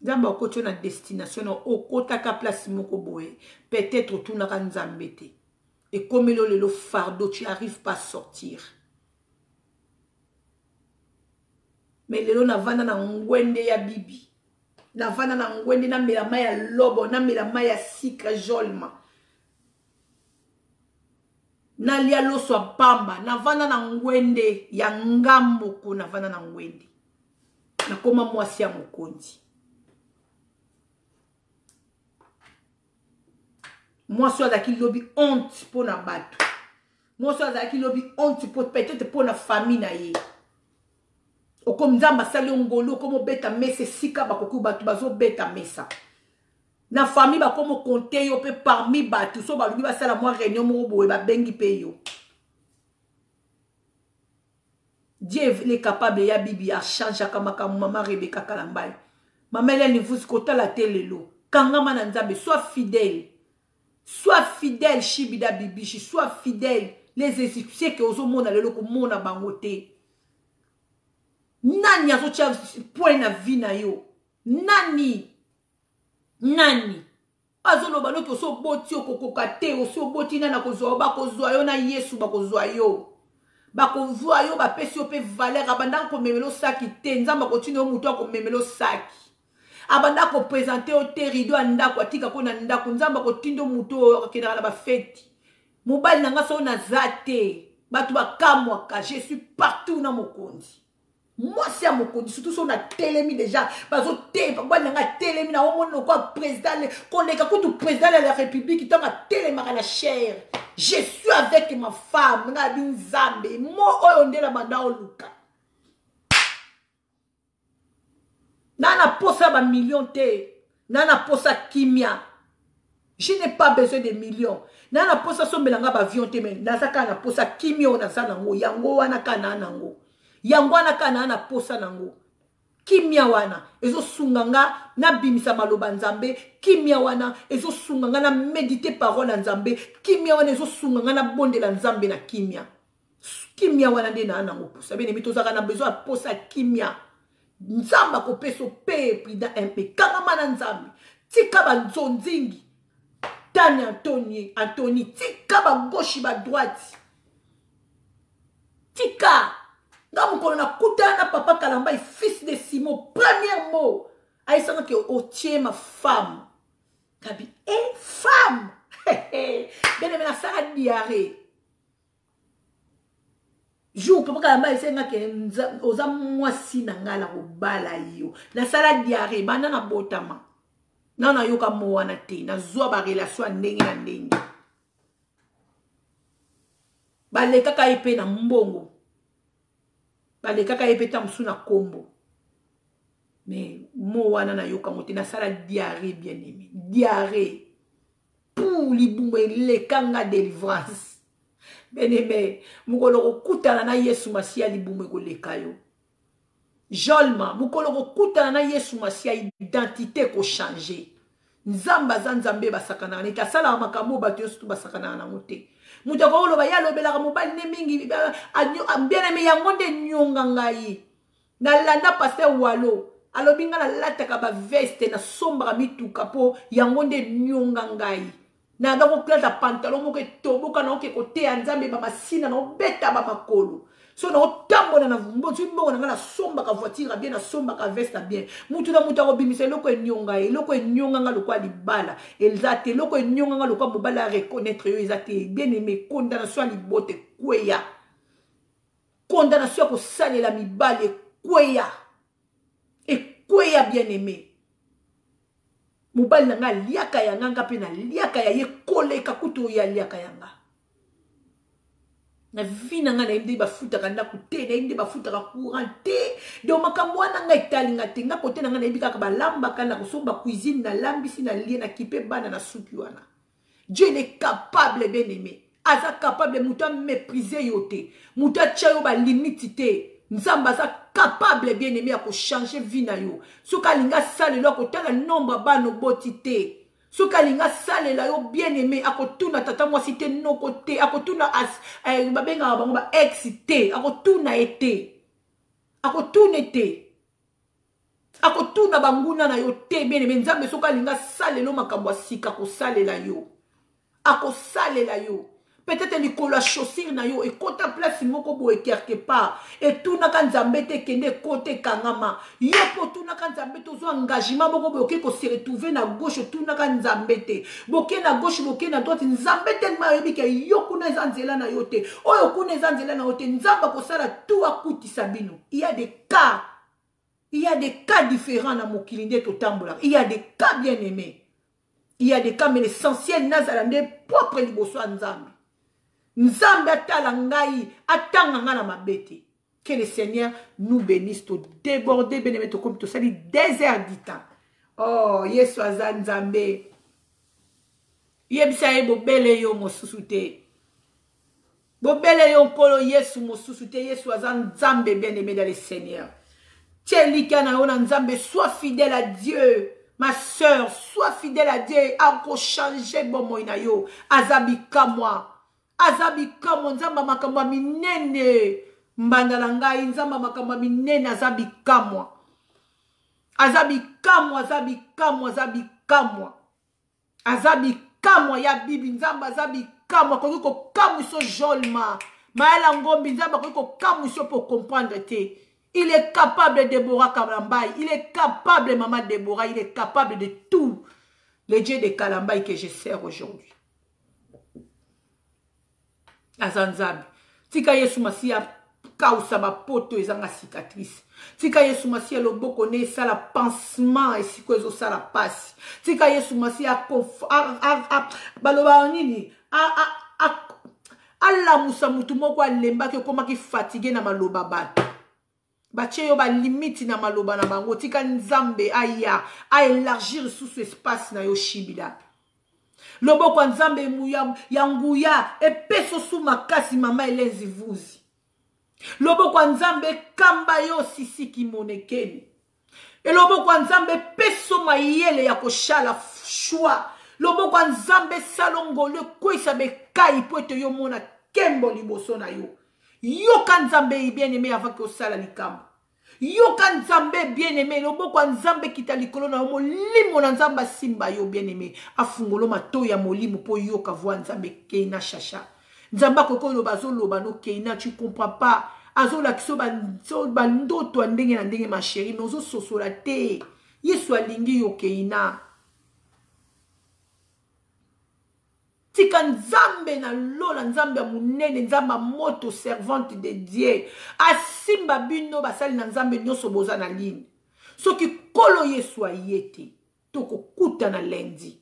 Nzamba okoti na destination okotaka place moko boye peut-être tout na nzambe te et comme le fardeau tu arrives pas à sortir mais lelo na vana na ngwende ya bibi na vana na ngwende na mela maya lobo na mela maya sika jolma na lia loso pamba na vana na ngwende ya ngambo ko na vana na ngwende na koma mwasi ya mokonzi. Moi, je suis qui lobby honte pour na bateau. Moi, je suis qui lobby honte pour peut-être pour la famille na ye. O comme nzamba sali ngolo comme beta messe sika bakoku batu bazo beta messa. Na famille ba comme compter yo pe parmi batu so ba lubi ba sala moi réunion mo boye ba bengi pe yo. Dieu est capable ya bibi a changer kama maman Rebecca Kalambai. Maman Hélène vous kota la télé lo. Kangama na nzambe sois fidèle. Sois fidèle, Shibida Bibichi, sois fidèle. Les Égyptiens qui ont monde le loko mona bangote. Nani azo tia point na vie na yo. Nani. Azo no bano to so boti okokokate, so boti na kozwa ba kozwa yo na Yesu ba kozwa yo. Ba kozwa yo ba pesi yo pe valeur abanda ko memelo saki te, nzamba continue o muto ko memelo saki. Abanda ko présenter au territoire ndako atika ko na ndako nzamba ko tindo muto kenala ba fête mobile nanga so na zate batu bakamwa ka je suis partout na mokonzi moi c'est mokonzi surtout so na telemi déjà bazo te ba nanga telemi na omono ko président ko leka ko tout président de la république tanga telema la chair Je suis avec ma femme. Nga binzambe. Mo oyo nde la banda oluka. Nana posa ba million te. Nana posa kimia. Je n'ai pas besoin de millions. Nana posa sombelanga ba avion te men. Nazaka na posa kimio na sa nango. Yango wana kana nango. Yango wana kana na posa nango. Kimia wana ezo sunganga na bimisa maloba nzambe. Kimia wana ezo sunganga na méditer parole nzambe. Kimia wana ezo sunganga na bondela nzambe na kimia. Kimia wana nde na nango posa. Bene mitozaka na besoin posa kimia. Nzamba ko peso peuple da MP. Kangama na nzambe. Tika ba nzonzingi. Tani Anthony. Tika ba gauche ba droite. Tika. Nga mukolo na kuta na papa Kalamba fils de Simon. Premier mot. Aïsanga ke otie ma femme. Kabi, femme. Bene mena sara diarrhée. Jour papa Kalamba isenga ke oza mwasi na ngala obala yo. Na sara diarrhée bana na botama. Nana yoka mo wana te. Na zwa ba relation ndenge na ndenge. Bale kaka epe na mbongo. Bale kaka epeta msuna kombo. Mais mo wana na yoka mote na sala diarrhée bien aimé. Diarrhée. Pour libumwe le kanga délivrance. Bien aimé, mukolo kutana na Yesu Masia libumwe ko lekayo. Jolma, mukolo kutana na Yesu Masia identité ko changer. Nzamba zanzambe basakana na ta sala makambo bato yosu basakana na mote. Mutako olo ba yalo belaka mobali ne mingi bien aimé yango nde nyonga ngai na landa pasteur walo alobi nga na lataka ba veste na somba mituka po yango nde nyonga ngai na ndako klata pantalon moko toboka na oke kote ya nzambe ba masina na obeta ba makolo so na otambola na mbotu mbongo na nga na somba ka voiture bien na somba ka veste bien mutu na mutu akobimisa eloko enyonga nga lokwa libala elzate eloko enyonga nga lokwa mobala reconnaître yo ezate bien aimé condamnation à libote kweya condamnation ko salela mibale kweya ekweya bien aimé mobali na nga liaka ya nga pe na liaka ya ye koleka kuto ya liaka ya nga na vina nga na inde bafuta kanda kute na inde bafuta ka courant te do makambo wana nga italinga te nga kote na nga na ibika ka balamba kana kusomba cuisine na lambisi na lie na kipe bana na suki wana. Dieu est capable bien aimé. Aza capable muta mépriser yote. Muta chayo ba limite te. Nzamba za capable bien aimé à changer vie na yo. Soka linga sale lo ko tala nombre bano botite. Soka linga sale la yo bien aimé akotuna tata moi cité no côté akotuna babenga bango ba excité akotuna été akotuna été akotuna banguna na yo te bien aimé nzambe soka linga sale lo makambo sika ko sale la yo akosale la yo peut-être likolo chaussure na yo et kota place moko bo quelque part et tout na kanzambe te kende côté kangama yo po tout na kanzambe to zo engagement moko bo ke ko se retrouver na gauche tout na kanzambe te boke na gauche boke na droite nzambe te ma yebi ke yo kuna zanzela na yo te oyo kuna zanzela na yo te nzamba ko sala tout akuti sabino il y a des cas différents na mokilinde to tambola il y a des cas bien aimés il y a des cas mais l'essentiel nazalande propre liboso nzambe Nzambe atala ngai atanga nga na mabete. Que le Seigneur nous bénisse to déborder benemeto comme to sali désert du temps. Oh, Yesu azan Nzambe. Yebisa ye bobele yo mosusute. Bobele yo polo Yesu mosusute Yesu azan Nzambe bien-aimé dans le Seigneur. Tiens kana yona Nzambe, sois fidèle à Dieu. Ma soeur, sois fidèle à Dieu. Ako changer bon moina yo. Azabika moi. Azabika mo nzamba makambo minene mbandala ngai nzamba makambo minene azabika mo ya bibi nzamba azabika mo ko kamuso jolma maela ngombi nzamba ko kamuso pour comprendre te. Il est capable de Deborah Kalambai, il est capable maman Deborah, il est capable de tout le Dieu de Kalambai que je sers aujourd'hui. Azanzabi. Tika Yesu Masia kausa ba poto ezanga cicatrice. Tika Yesu Masia loboko ne sala pansement et siko ezo sala passe. Tika Yesu Masia baloba nini alamusa mutu moko alembaki okomaki fatigué na maloba bato batie yo balimiti na maloba na bango tika nzambe aya aélargir sous espace na yo shibila loboko ya nzambe ya nguya epeso su makasi mama elezi vuzi loboko ya nzambe kamba yo sisiki monekeni eloboko ya nzambe peso mayele ya koshala shwa loboko ya nzambe salongolo ekwisa bekai po ete yo mona kembo liboso na yo yoka nzambe bien aimé avant que osala likambo yoka nzambe bien aimé loboko ya nzambe kita likolo na yo molimo na nzambe asimba yo bien aimé afungolo matoi ya molimo po yoka voix nzambe keina shasha nzambe akoko loba azoloba no keina tu comprends pas azolakisa bandoto ya ndenge na ndenge ma chérie mais ozososola te yesu alingi yo keina tika nzambe na lola nzambe ya munene nzambe moto servante de Dieu asimba bino basali na nzambe nyonso boza na ligne soki kolo yesu ayete tokokuta na lendi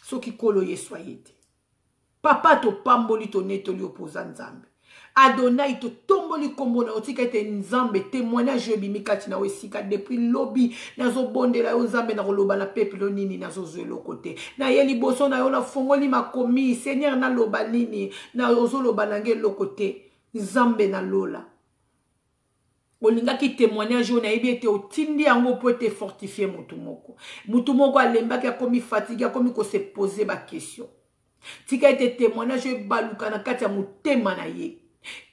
soki kolo yesu ayete papa to pamboli to netoli opoza nzambe Adonai to tomboli kombo na otika ete nzambe témoignage ebimi kati na wesika depuis lobi nazo bondela yo nzambe na koloba na peuple nini nazo zwelo kote na ye liboso na yo na fongoli makomi Seigneur na loba nini na ozoloba nange lokote nzambe na lola olingaki témoignage on a ete otindi yango po te fortifier mutu moko alembaki akomi fatigué akomi ko se poser ba question tika ete témoignage baluka na kati ya motema na ye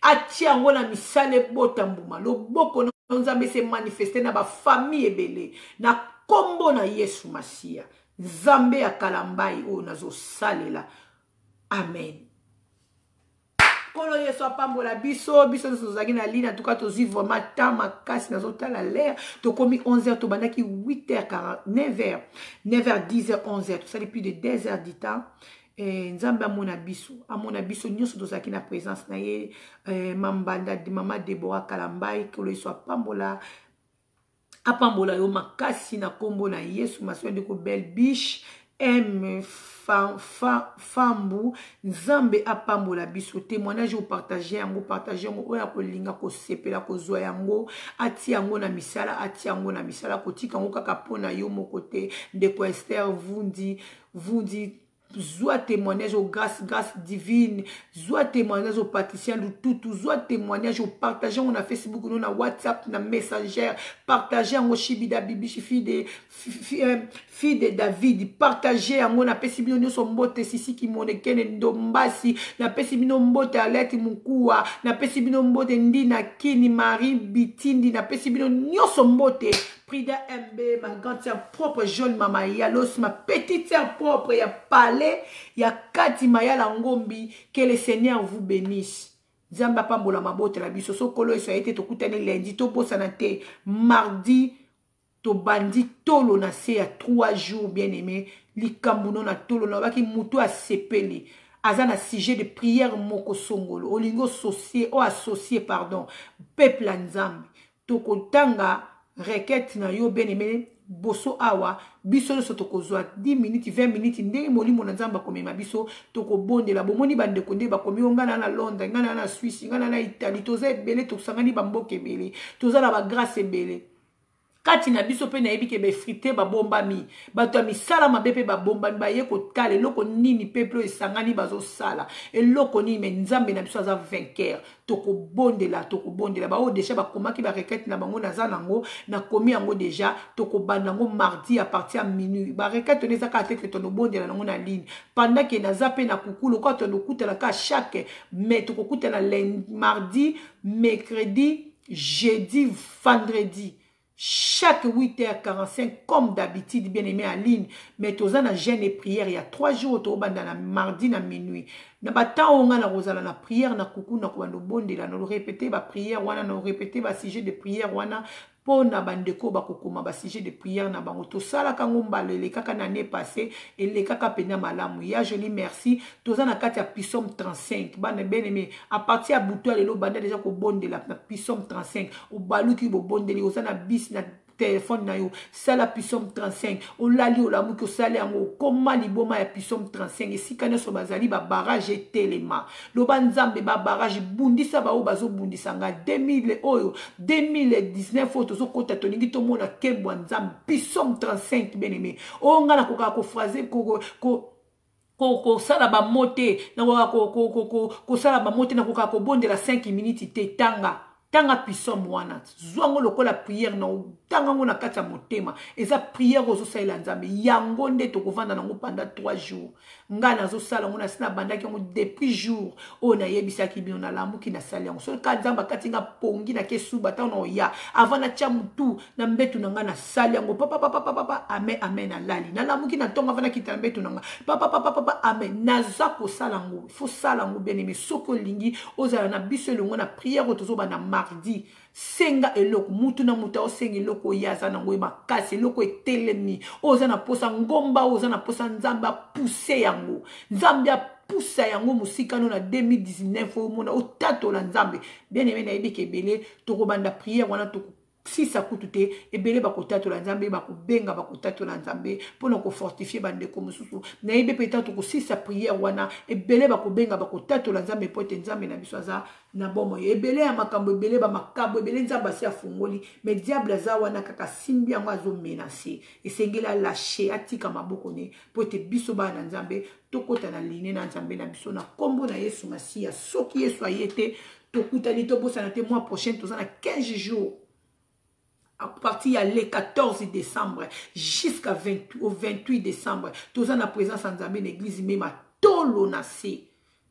atia yango na misale bota mbuma loboko na nzambe se manifester na ba famille ebele na kombo na Yesu Masia nzambe ya kalambai o nazo salela amen. Kolo yeso apambola biso nozaki na ligne en tout cas tozwi vraiment temps makasi nazotala l'air tokomi 11h tobandaki 8h 9h 10h 11h tosali plus de 2h du temps nzambe amona biso nyonso tozalaki na présence na ye mambanda mama Deborah Kalambai kolo yeso apambola yo makasi na kombo na Yesu Masia ndeko belle biche fambu nzambe apambola biso témoignage ou partager yango oya kolinga kosepela kozwa yango ati yango na misala kotika yango kaka pona yo mokote ndeko Esther vundi zwa témoignage au grâce divine zwa témoignage au patricien Lututu zwa témoignage au partager on a Facebook on a WhatsApp na Messenger partager en Shibida Bibishi fille de David partager en on a pesibino nyoso mbote sisi ki monekene ndombasi na pesibino mbote aleti mukua na pesibino mbote ndina kini Marie Bitindi na pesibino nyoso mbote Prida MB, ma grande sœur propre, jeune maman, Yalos, ma petite sœur propre, ya Palais, ya Kati Maya Langombi, que le Seigneur vous bénisse. Zamba pambola mabote la biso, so kolo eso a été to kutane lundi, to bosanate, mardi, to bandi, tolo na se ya 3 jours, bien aimé, li kambuno na tolo na waki mutu a sepeli. Azana sujet de prière moko songolo, olingo associé, pardon, peuple nzambe, to kotanga, requête na yo bien aimé boso awa biso le sotokozwa 10 minutes 20 minutes ndenge molimo na nzamba komema biso tokobondela bomoni bande konde bakomi ngana na Londres ngana na Suisse ngana na Italie toza ebele tosangani bamboke ebele toza na ba grâce ebele kati na biso pe na yebi ke be frité ba bombami bato ya misala mabepe ba bombami ba ye kotala eloko nini peuple esangani bazo sala eloko nini mais nzambe na biso aza vainqueur tokobondela ba o déjà ba komaki ba requête na bango na zanango na komi yango déjà tokobanda ngo mardi à partir à minuit ba requête neza ka te que tonobondela nango na ligne pendant que na zape na kukulu quand on okutela ka chaque mais tokokutela lundi mardi mercredi jeudi vendredi chaque 8h45 comme d'habitude bien aimé en ligne mais toza na jeûne et prière il y a 3 jours to banda na mardi na minuit na bata onga na rozala na prière na kuku na ko bondela na répéter ba prière wana na répéter ba sujet de prière wana pona bandeko bakokoma ba sujet de prière na bango to sala kango mbalele kaka na année passée et le kaka pena malamu ya joli merci toza na kati ya psaume 35 bana bien aimé à partir ya buto lelo banda déjà ko bondela na psaume 35 o baluki bo bondeli oza na bis na téléphone na yo sala puissance 35 olali olamuki osali yango koma liboma ya puissance 35 esika nyonso bazali ba barrage etelema loba nzambe ba barrage bundisa ba o bazo bundisa nga 2000 oyo 2019 oyo tozokota tolingi tomona kebwa nzambe puissance 35 bien-aimé o nga na koka ko phrase ko sala ba mote na ko sala ba mote na koka ko bondela 5 minutes te tanga puissant wana zwango lokola prière na tanga ngona kata motema eza prière ozo sala nzambe yango nde tokovanda nango pendant 3 jours ngana zo sala ngona sina bandaki ngo depuis jour o na yebisaki bino na lamuki na sala yango so ka nzamba katinga pongi na kesu bata na oya avant na chamutu na mbetu na ngana sala yango papa amen amen na lali na lamuki na tonga avant na kita mbetu na nga papa amen naza ko sala ngo faut sala ngo bien-aimé soko lingi ozala na biso longo na prière otozo ba na mardi senga eloko mutu na muta osenga eloko yaza na ngwe makasi eloko etelemi oza na posa ngomba oza na posa nzamba pousser yango nzambe ya poussa yango musika no na 2019 omona otatola nzambe bien aimé na yebike ebele tokobanda prière wana toko sisa kutute ebele bakotatola nzambe bakobenga bakotatola nzambe pona ko fortifier bandeko mususu na yebe peut-être ko sisa prière wana ebele bakobenga bakotatola nzambe pote nzambe na biso aza na bomo ebele ya makambo ebele ba makambo ebele nzamba si afungoli mais diable za wana kaka simbi yango azo menacer esengela lâcher atika maboko ne pote biso ba na nzambe tokota na line na nzambe na biso na kombo na Yesu Masia soki Yesu ayete tokutani tobosa na te mois prochain tozana 15 jours à partir le 14 décembre jusqu'à au 28 décembre, tous en la présence en Zambé l'église même à tolo nase.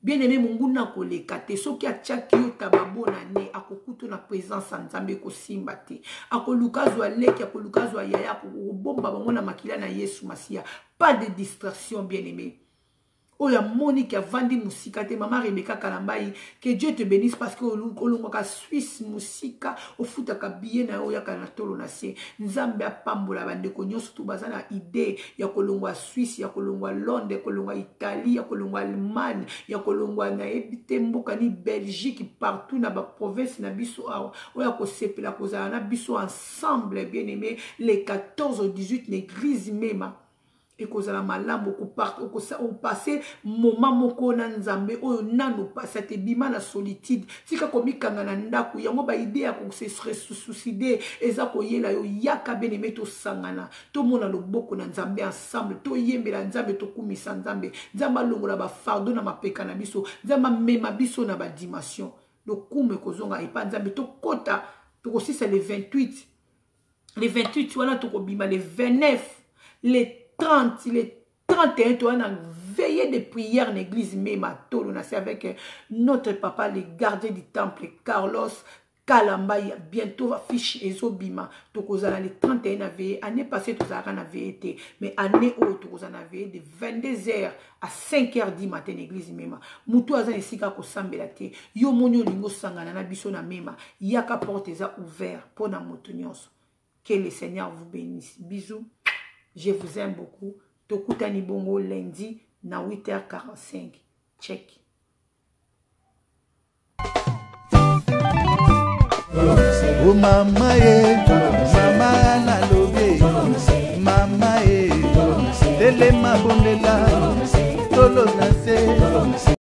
Bien aimé munguna ko le kate soki a tchakio tababo na ne akokuto na présence en Zambé ko simbate. Akolukazo aleki akolukazo yaya ko bomba bango na makila na Yesu Masia. Pas de distraction bien aimé. Oya Monique a vendu musika te maman Rebecca Kalambai que Dieu te bénisse parce que olongoka Suisse musika ofuta ka billet na oya kana tolo na se nzambe apambola bande ko nyoso tu bazana idée ya kolongwa Suisse ya kolongwa Londres kolongwa Italie ya kolongwa Allemagne ya kolongwa na ebite mboka ni Belgique partout na ba province na biso oya ko sepela kozala na biso ensemble bien aimé les 14 au 18 l'église même et kozala malambo ko passer moment moko na nzambe oyo nano passa te bima na solitude tika komikanga na ndaku yango ba idée ya ko se suicider eza ko yela yo yaka beneme to sangana to mona loboko na nzambe ensemble to yembela nzambe to kumisa nzambe nzamba longola ba fardo na mapeka na biso nzamba mema biso na ba dimension do kume kozonga epa nzambe to kota to kosisa le 28 wana to kobima le 29 le 30, les 31, tu as veillé de prière en église même à Tolo, avec notre papa, le gardien du temple, Carlos Kalambai, bientôt affiche Ezobima, tu as les 31 veillé, année passée tu as veillé, mais année où tu as veillé de 22h à 5h du matin en église même. Mutu azan esika ko sambelate, yo monyo lingo sangana na biso na mema, yaka porte za ouvert pour na motonyos. Que le Seigneur vous bénisse. Bisous. Je vous aime beaucoup. Tokutani bongo lundi na 8h45. Check. Oh mama mama na lobe, mama telema bondela, tolo na se.